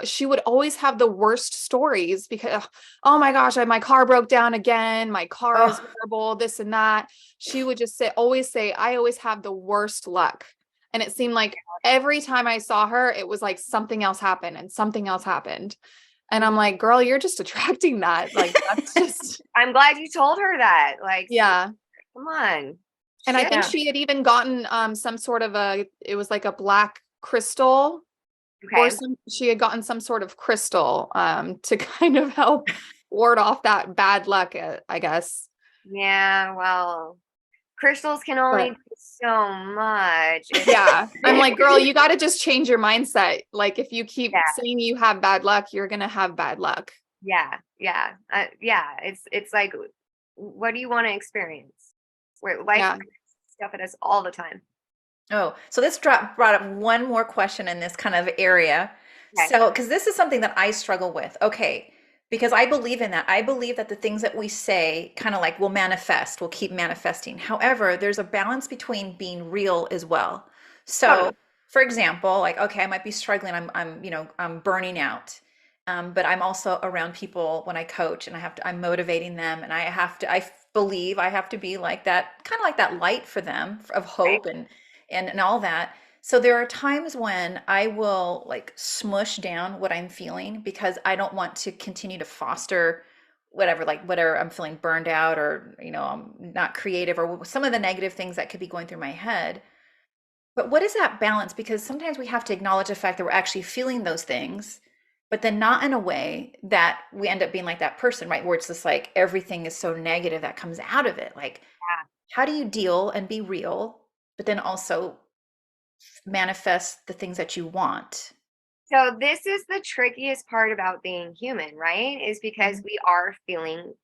she would always have the worst stories because, oh my gosh, my car broke down again. My car is Oh. horrible, this and that. She would just always say, I always have the worst luck. And it seemed like every time I saw her, it was like something else happened and something else happened. And I'm like, girl, you're just attracting that. Like, that's just, I'm glad you told her that. Like, yeah. come on. And I Shit. think Yeah. she had even gotten some sort of it was like a black crystal, or Okay. she had gotten some sort of crystal to kind of help ward off that bad luck, I guess. Yeah, well, crystals can only But do so much. yeah, I'm like, girl, you got to just change your mindset. Like if you keep Yeah, saying you have bad luck, you're going to have bad luck. yeah. Yeah, it's like, what do you want to experience? Where life Yeah. throws stuff at us all the time. Oh, so this brought up one more question in this kind of area. Okay. So, because this is something that I struggle with. Okay, because I believe in that. I believe that the things that we say kind of like will manifest, will keep manifesting. However, there's a balance between being real as well. Totally. So, for example, like, okay, I might be struggling. I'm burning out. But I'm also around people when I coach and I'm motivating them and I believe I have to be like that, kind of like that light for them of Right. hope and all that. So there are times when I will like smush down what I'm feeling because I don't want to continue to foster whatever I'm feeling burned out or I'm not creative or some of the negative things that could be going through my head. But what is that balance? Because sometimes we have to acknowledge the fact that we're actually feeling those things, but then not in a way that we end up being like that person, right? Where it's just like everything is so negative that comes out of it. Like, Yeah. how do you deal and be real, but then also manifest the things that you want? So this is the trickiest part about being human, right? Is because Mhm. we are feeling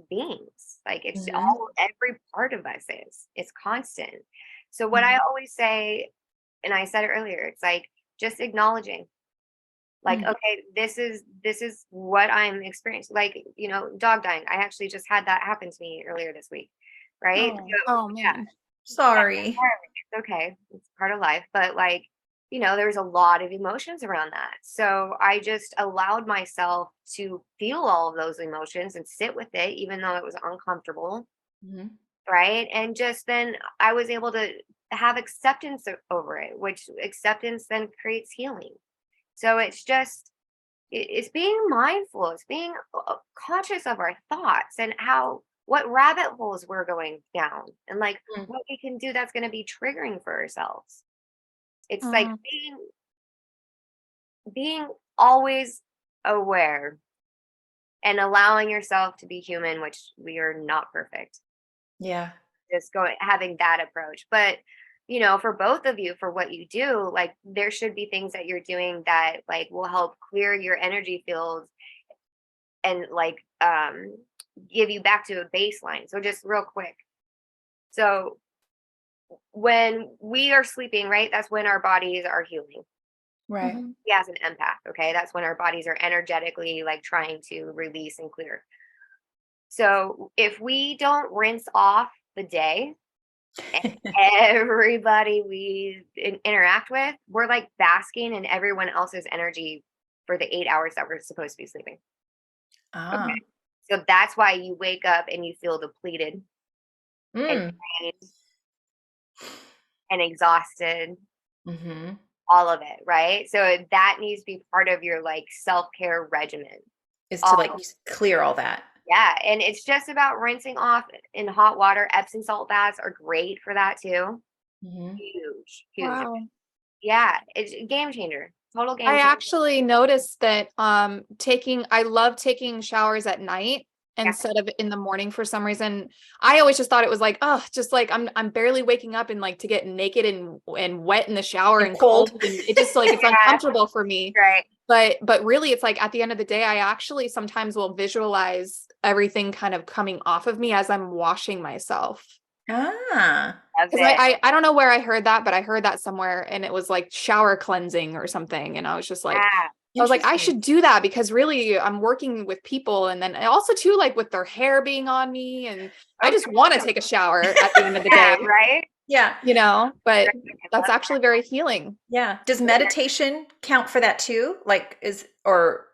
beings. Like, it's Mhm. all, every part of us is. It's constant. So what I Mhm. always say, and I said it earlier, it's like just acknowledging, like, Mm. okay, this is what I'm experiencing. Like, dog dying. I actually just had that happen to me earlier this week, right? Oh, So Oh yeah, man. yeah, sorry. it's okay. It's part of life. But like, there's a lot of emotions around that. So I just allowed myself to feel all of those emotions and sit with it, even though it was uncomfortable. Mhm. Right. And just then I was able to have acceptance over it, which acceptance then creates healing. So it's just, it's being mindful, it's being conscious of our thoughts and what rabbit holes we're going down, and like Mm. what we can do that's going to be triggering for ourselves. It's like Mhm. being always aware and allowing yourself to be human, which we are not perfect. Yeah. Just going having that approach. But for both of you, for what you do, like, there should be things that you're doing that like will help clear your energy fields and like give you back to a baseline. So just real quick. So when we are sleeping, right, that's when our bodies are healing. Right. Mhm. We as an empath, okay? That's when our bodies are energetically like trying to release and clear. So if we don't rinse off the day, And everybody we interact with, we're like basking in everyone else's energy for the 8 hours that we're supposed to be sleeping. Ah. Okay. So that's why you wake up and you feel depleted and Mm. drained and exhausted, Mm-hmm. all of it, right? So that needs to be part of your like self-care regimen. Is to All like just clear all that. Yeah, and it's just about rinsing off in hot water. Epsom salt baths are great for that too. Mm-hmm. Huge. Wow. Yeah, it's a game changer. Total game I changer. actually noticed that I love taking showers at night Yeah. instead of in the morning for some reason. I always just thought it was like, oh, just like I'm barely waking up and like to get naked and wet in the shower And and cold. cold, and it just like it's Yeah, uncomfortable for me. right. But really it's like at the end of the day, I actually sometimes will visualize everything kind of coming off of me as I'm washing myself. Ah. Love Because it. I don't know where I heard that, but I heard that somewhere and it was like shower cleansing or something. And I was just like, Yeah. I was like, I Interesting. should do that because really I'm working with people. And then also too, like with their hair being on me, and I just want to take a shower at the end of the Yeah, day, right. Yeah. but Right. that's actually very healing. Yeah. Does meditation count for that too? Like or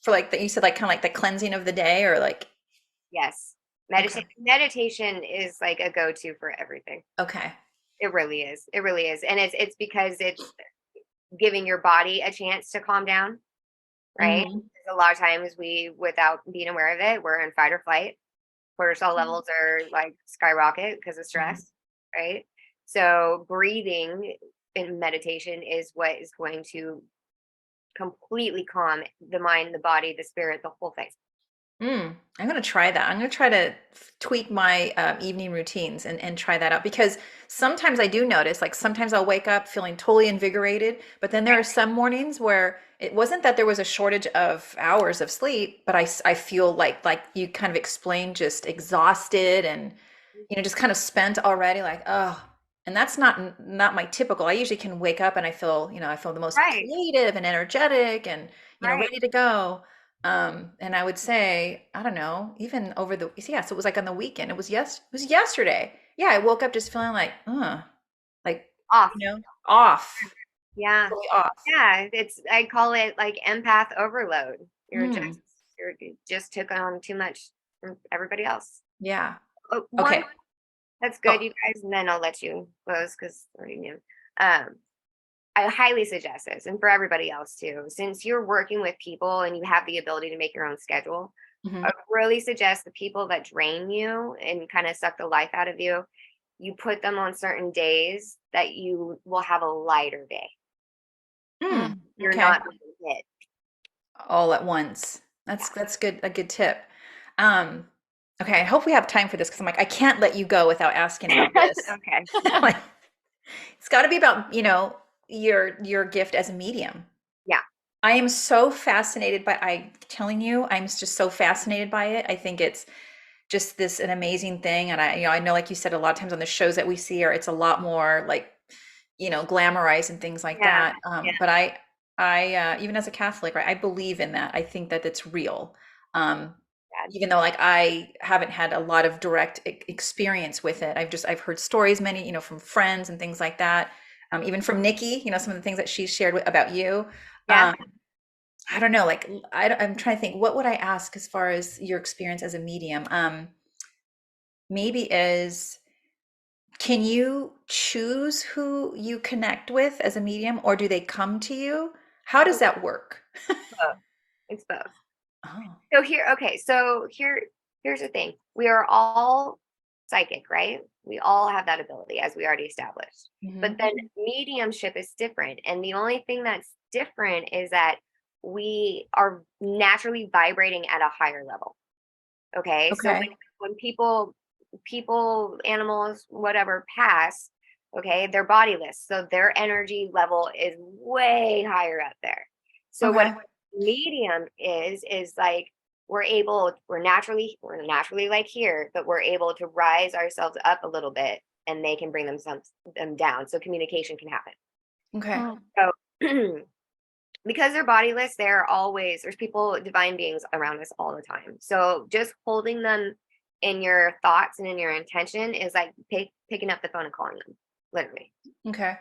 for like that you said like kind of like the cleansing of the day or like Yes. okay. Meditation is like a go-to for everything. Okay. It really is. It really is. And it's because it's giving your body a chance to calm down, right? Mm-hmm. Because a lot of times without being aware of it, we're in fight or flight. Cortisol levels are like skyrocket because of Mm-hmm. stress, right? So breathing in meditation is what is going to completely calm the mind, the body, the spirit, the whole thing. I'm going to try that. I'm going to try to tweak my evening routines and try that out because sometimes I do notice, like sometimes I'll wake up feeling totally invigorated, but then there are some mornings where it wasn't that there was a shortage of hours of sleep, but I feel like you kind of explained, just exhausted and, just kind of spent already, like, oh, and that's not my typical. I usually can wake up and I feel the most Right, creative and energetic and, right. ready to go. And I would say, I don't know, even over so it was like on the weekend. It was yesterday. Yeah, I woke up just feeling like, Off. off, Yeah. totally off. Yeah. I call it like empath overload. Mm, You just took on too much from everybody else. yeah. Oh, one Okay. that's Oh, good, you guys, and then I'll let you close because I already knew. Um, I highly suggest this, and for everybody else too, since you're working with people and you have the ability to make your own schedule, mhm. I really suggest the people that drain you and kind of suck the life out of you, you put them on certain days that you will have a lighter day. You're Okay. not being hit. All at once. Yeah. That's good. A good tip. Um, okay. I hope we have time for this because I'm like, I can't let you go without asking about this. Okay. Like, it's got to be about, your gift as a medium. Yeah. I am so fascinated by, I'm telling you, I'm just so fascinated by it. I think it's just an amazing thing. And I know, like you said, a lot of times on the shows that we see it's a lot more like, glamorized and things like Yeah. that. Yeah. But I even as a Catholic, right, I believe in that. I think that it's real. Um, Yeah. Even though like I haven't had a lot of direct experience with it. I've heard stories, many, from friends and things like that. Even from Nikki, some of the things that she shared about you. Yeah. Um, I don't know, like I'm trying to think, what would I ask as far as your experience as a medium? Maybe is can you choose who you connect with as a medium, or do they come to you? How does that work? Both. It's both. Oh. Here's the thing. We are all psychic, right? We all have that ability, as we already established. But Hmm. then mediumship is different. And the only thing that's different is that we are naturally vibrating at a higher level. Okay. So Okay. when people, animals, whatever pass, okay, they're bodiless. So their energy level is way higher up there. So what Okay. medium is like we're naturally like here, but we're able to rise ourselves up a little bit and they can bring them down. So communication can happen. Okay. Mm. So because they're bodiless, there's people, divine beings around us all the time. So just holding them in your thoughts and in your intention is like picking up the phone and calling them, literally. Okay.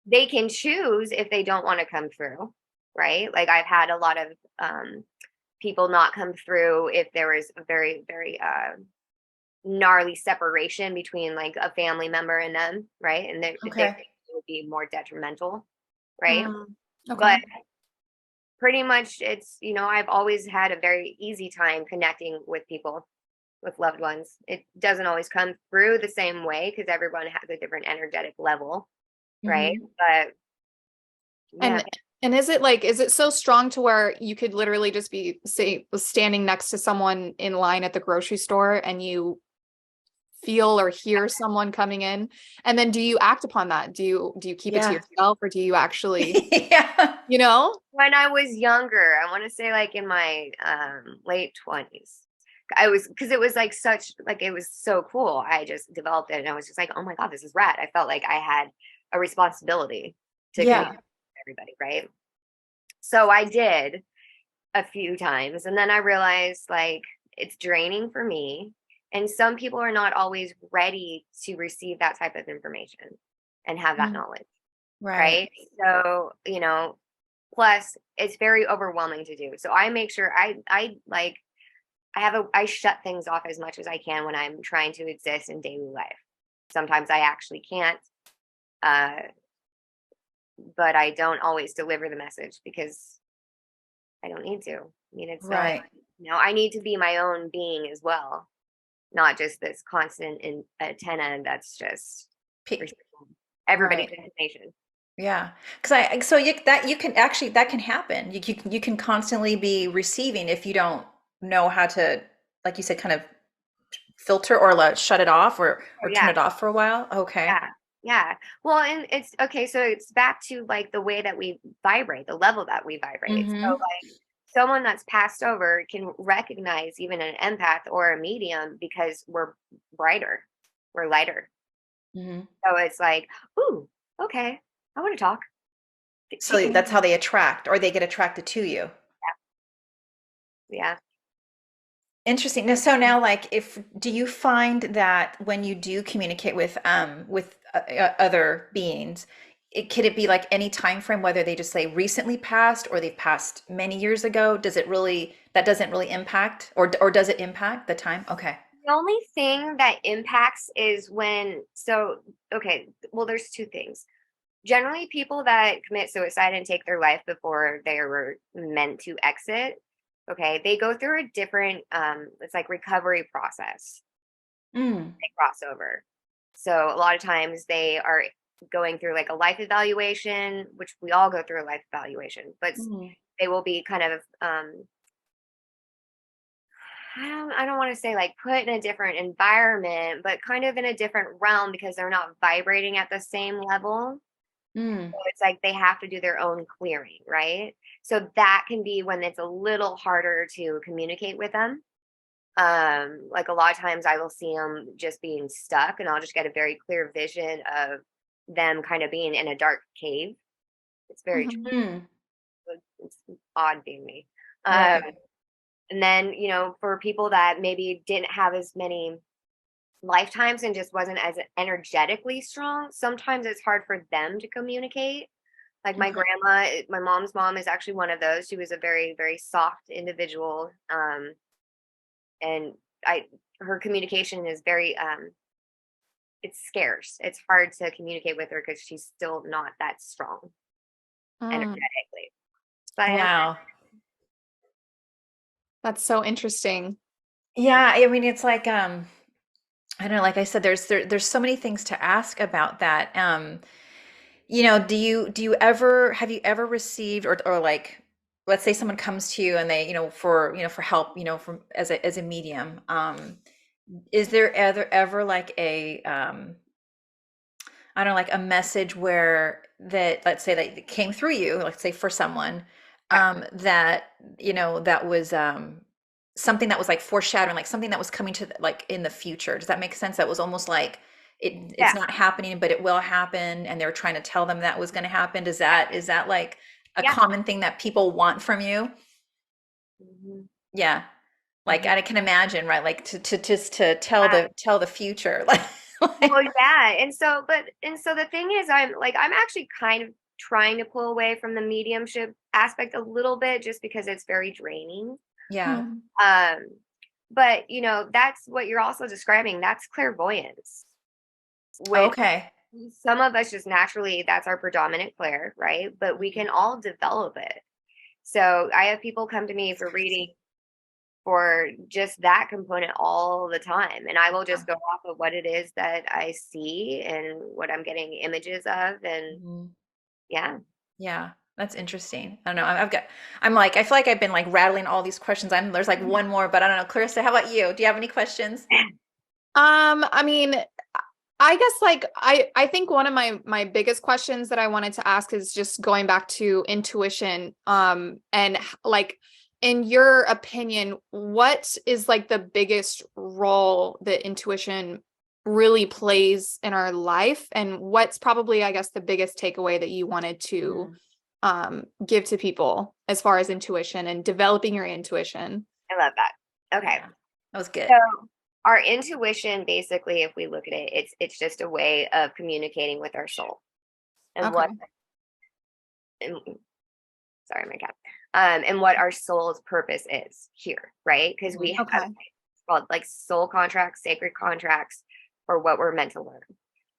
They can choose if they don't want to come through, right? Like I've had a lot of people not come through if there was a very, very gnarly separation between like a family member and them, right? And they Okay. it would be more detrimental, right? Okay. But pretty much it's, I've always had a very easy time connecting with people, with loved ones. It doesn't always come through the same way because everyone has a different energetic level, right? Mhm. But yeah, And is it so strong to where you could literally just be, say, standing next to someone in line at the grocery store and you feel or hear someone coming in, and then do you act upon that? Do you keep it to Yeah. yourself, or do you actually, Yeah. you know? when I was younger, I want to say like in my late 20s, because it was like it was so cool. I just developed it and I was just like, oh my God, this is rad. I felt like I had a responsibility to Yeah. communicate with everybody, right? So I did a few times, and then I realized like it's draining for me. And some people are not always ready to receive that type of information and have that Mm. knowledge, Right. right? So, plus it's very overwhelming to do. So I make sure I shut things off as much as I can when I'm trying to exist in daily life. Sometimes I actually can't, uh, but I don't always deliver the message because I don't need to. I mean, it's not, Right. I need to be my own being as well, not just this constant antenna that's just P- receiving everybody's right. information. Yeah. Because so you can actually, that can happen. You can constantly be receiving if you don't know how to, like you said, kind of filter or shut it off Oh or turn yeah, it off for a while. Okay. yeah, yeah. Well, and it's okay. So it's back to like the way that we vibrate, the level that we vibrate. So Mm-hmm. like someone that's passed over can recognize even an empath or a medium because we're brighter, we're lighter. Mm-hmm. So it's like, ooh, okay, I want to talk. So that's how they attract, or they get attracted to you. Yeah. Interesting. Now, so now, like, if do you find that when you do communicate with other beings, could it be like any time frame, whether they just say recently passed or they've passed many years ago? Does it really that doesn't really impact, or does it impact the time? Okay. The only thing that impacts is okay, well, there's two things. Generally, people that commit suicide and take their life before they were meant to exit, okay, they go through a different, it's like recovery process. Mm. They cross over. So a lot of times they are going through like a life evaluation, which we all go through a life evaluation, but Mm. they will be kind of I don't want to say like put in a different environment, but kind of in a different realm because they're not vibrating at the same level. Mm. So it's like they have to do their own clearing, right? So that can be when it's a little harder to communicate with them. Like a lot of times I will see them just being stuck and I'll just get a very clear vision of them kind of being in a dark cave. It's very Mhm. Mm. it's odd being me. Right. And then, for people that maybe didn't have as many lifetimes and just wasn't as energetically strong, sometimes it's hard for them to communicate. Like my Okay. grandma, my mom's mom is actually one of those. She was a very, very soft individual. And I her communication is very it's scarce. It's hard to communicate with her because she's still not that strong Mm, energetically. Does that answer? Wow. that's so interesting. Yeah, I mean, it's like I don't know, like I said, there's so many things to ask about that. Do you ever have you ever received or like let's say someone comes to you and they, for help, from as a medium. Is there ever like a I don't know, like a message where that let's say that came through you, let's say for someone, Yeah. that that was something that was like foreshadowing, like something that was coming to like in the future. Does that make sense? That was almost like it's Yeah. not happening, but it will happen, and they're trying to tell them that was going to happen. Is that like a Yeah. common thing that people want from you? Mhm. Yeah. Like I can imagine, right? Like to just to tell Yeah. the future. Well, yeah. And so the thing is, I'm actually kind of trying to pull away from the mediumship aspect a little bit just because it's very draining. Yeah. Mm. Um, but that's what you're also describing. That's clairvoyance, which Okay. some of us just naturally, that's our predominant clair, right? But we can all develop it. So I have people come to me for reading for just that component all the time. And I will just go off of what it is that I see and what I'm getting images of. And Mhm. yeah. Yeah, that's interesting. I don't know. I'm like, I feel like I've been like rattling all these questions. There's like one more, but I don't know. Clarissa, how about you? Do you have any questions? I mean, I guess like I think one of my biggest questions that I wanted to ask is just going back to intuition. And like in your opinion, what is like the biggest role that intuition really plays in our life? And what's probably, I guess, the biggest takeaway that you wanted to give to people as far as intuition and developing your intuition? I love that. Okay. Yeah, that was good. So our intuition, basically, if we look at it, it's just a way of communicating with our soul. And Okay. and, sorry, my cat. And what our soul's purpose is here, right? Because we have Okay. called like soul contracts, sacred contracts, or what we're meant to learn.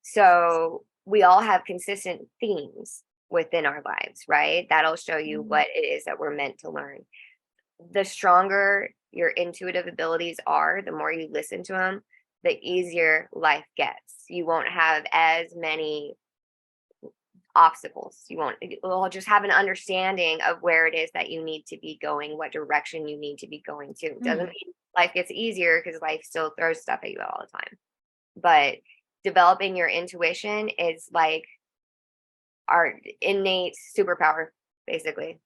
So we all have consistent themes within our lives, right? That'll show you what it is that we're meant to learn. The stronger your intuitive abilities are, the more you listen to them, the easier life gets. You won't have as many obstacles. You'll just have an understanding of where it is that you need to be going, what direction you need to be going to. Doesn't mean life gets easier, because life still throws stuff at you all the time. But developing your intuition is like our innate superpower, basically.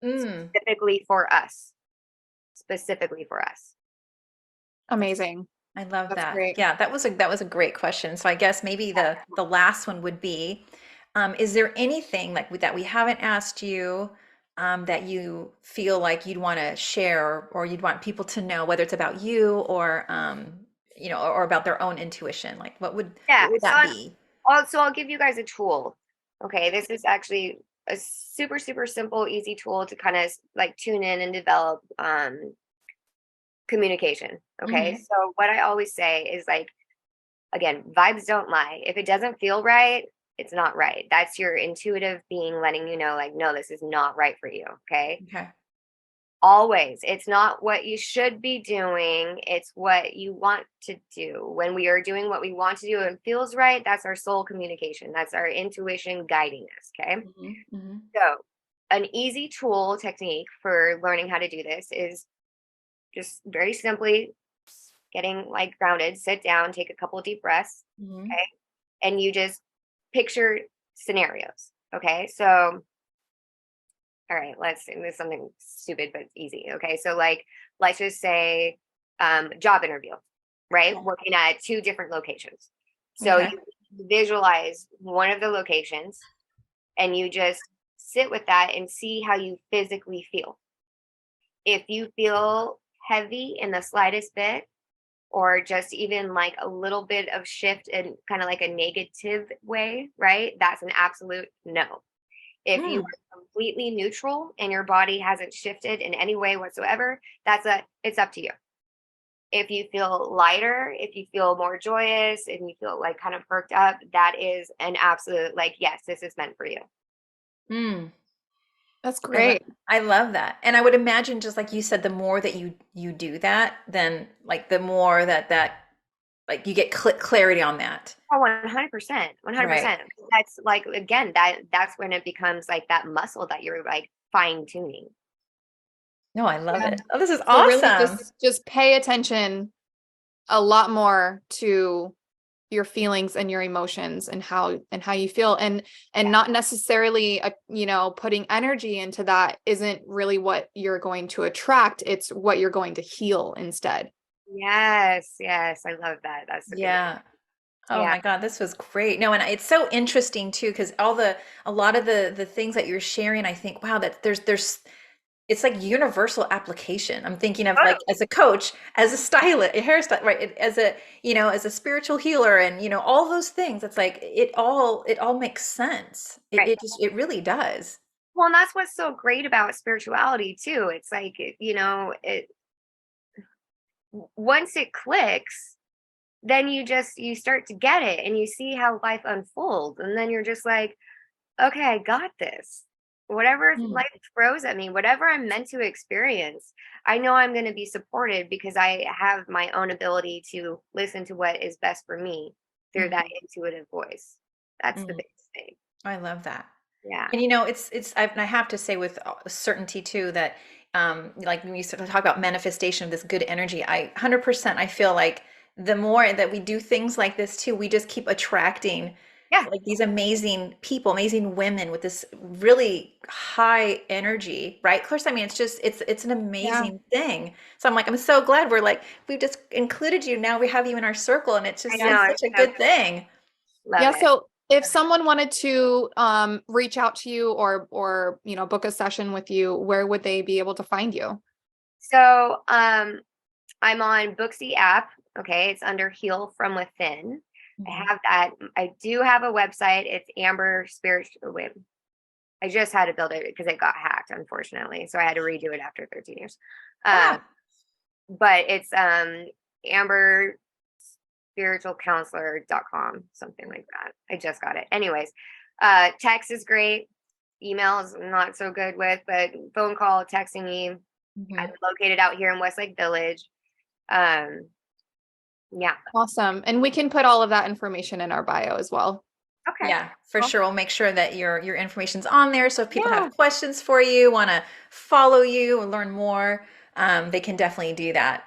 Mm. Specifically for us. Specifically for us. Amazing. I love That's that. great. Yeah, that was a great question. So I guess maybe the last one would be, is there anything like that we haven't asked you that you feel like you'd want to share or you'd want people to know, whether it's about you or or about their own intuition? Like Yeah. what would So that be? I'll give you guys a tool. Okay, this is actually a super, super simple, easy tool to kind of like tune in and develop communication. Okay, Mhm. so what I always say is like, again, vibes don't lie. If it doesn't feel right, it's not right. That's your intuitive being letting you know, like, no, this is not right for you. Okay. Okay. Always. It's not what you should be doing. It's what you want to do. When we are doing what we want to do and feels right, that's our soul communication. That's our intuition guiding us. Okay. Mhm. Mhm. So, an easy tool technique for learning how to do this is just very simply getting like grounded, sit down, take a couple of deep breaths. Mhm. Okay. And you just picture scenarios. Okay. So, all right, let's do this something stupid but easy. Okay. So like let's just say job interview, right? Okay. Working at two different locations. So Okay. you visualize one of the locations and you just sit with that and see how you physically feel. If you feel heavy in the slightest bit, or just even like a little bit of shift in kind of like a negative way, right? That's an absolute no. If you Mm. are completely neutral and your body hasn't shifted in any way whatsoever, it's up to you. If you feel lighter, if you feel more joyous and you feel like kind of perked up, that is an absolute like, yes, this is meant for you. Mm. That's I love great. I love that. And I would imagine just like you said, the more that you do that, then like the more that like you get clarity on that. Oh, 100%. Right. 100%. That's like, again, that's when it becomes like that muscle that you're like fine tuning. No, I love Yeah. it. Oh, this is So really awesome. just pay attention a lot more to your feelings and your emotions and how you feel and not necessarily putting energy into that isn't really what you're going to attract. It's what you're going to heal instead. Yes, yes, I love that. That's a good one. Yeah. Oh Yeah. my God, this was great. No, and it's so interesting too, because a lot of the things that you're sharing, I think, wow, that there's it's like universal application. I'm thinking of like Totally. as a coach, as a stylist, a hairstyle, right? As a, as a spiritual healer and, all those things. It's like it all makes sense. It Right. it just it really does. Well, and that's what's so great about spirituality too. It's like, it once it clicks, then you start to get it and you see how life unfolds. And then you're just like, okay, I got this. Whatever Mm, life throws at me, whatever I'm meant to experience, I know I'm going to be supported because I have my own ability to listen to what is best for me through that mhm, intuitive voice. That's the mhm. biggest thing. I love that. Yeah. And I have to say with certainty too that like when you sort of talk about manifestation of this good energy, 100% I feel like the more that we do things like this too, we just keep attracting Yeah. like these amazing people, amazing women with this really high energy, right? Clarissa, I mean, it's an Yeah. amazing thing. So I'm so glad we've just included you. Now we have you in our circle, and it's I just know. it's I'm such a so good thing. love Yeah. it. So if someone wanted to reach out to you or book a session with you, where would they be able to find you? So I'm on Booksy app. Okay. It's under Heal from Within. I Mhm. have that. I do have a website. It's Amber Spiritual. Wait, I just had to build it because it got hacked, unfortunately. So I had to redo it after 13 years. Um, Ah, but it's Amber spiritualcounselor.com, something like that. I just got it. Anyways, text is great. Email is not so good with, but phone call, texting me. I'm mhm. located out here in Westlake Village. Um, yeah. Awesome. And we can put all of that information in our bio as well. Okay. Yeah, for Well, sure. We'll make sure that your information's on there. So if people Yeah. have questions for you, want to follow you and learn more, they can definitely do that.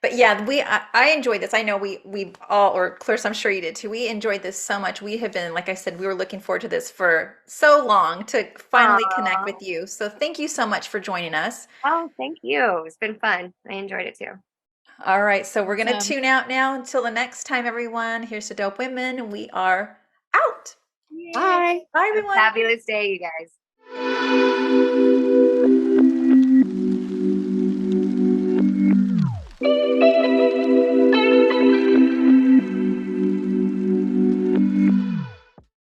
But yeah, I enjoyed this. I know we all, or Clarissa, I'm sure you did too. We enjoyed this so much. We have been, like I said, we were looking forward to this for so long to finally connect aw. with you. So thank you so much for joining us. Oh, thank you. It's been fun. I enjoyed it too. All right, so we're gonna Awesome. tune out now. Until the next time, everyone. Here's to Dope Women, and we are out. Yay. Bye. Bye, Have a everyone. fabulous day, you guys.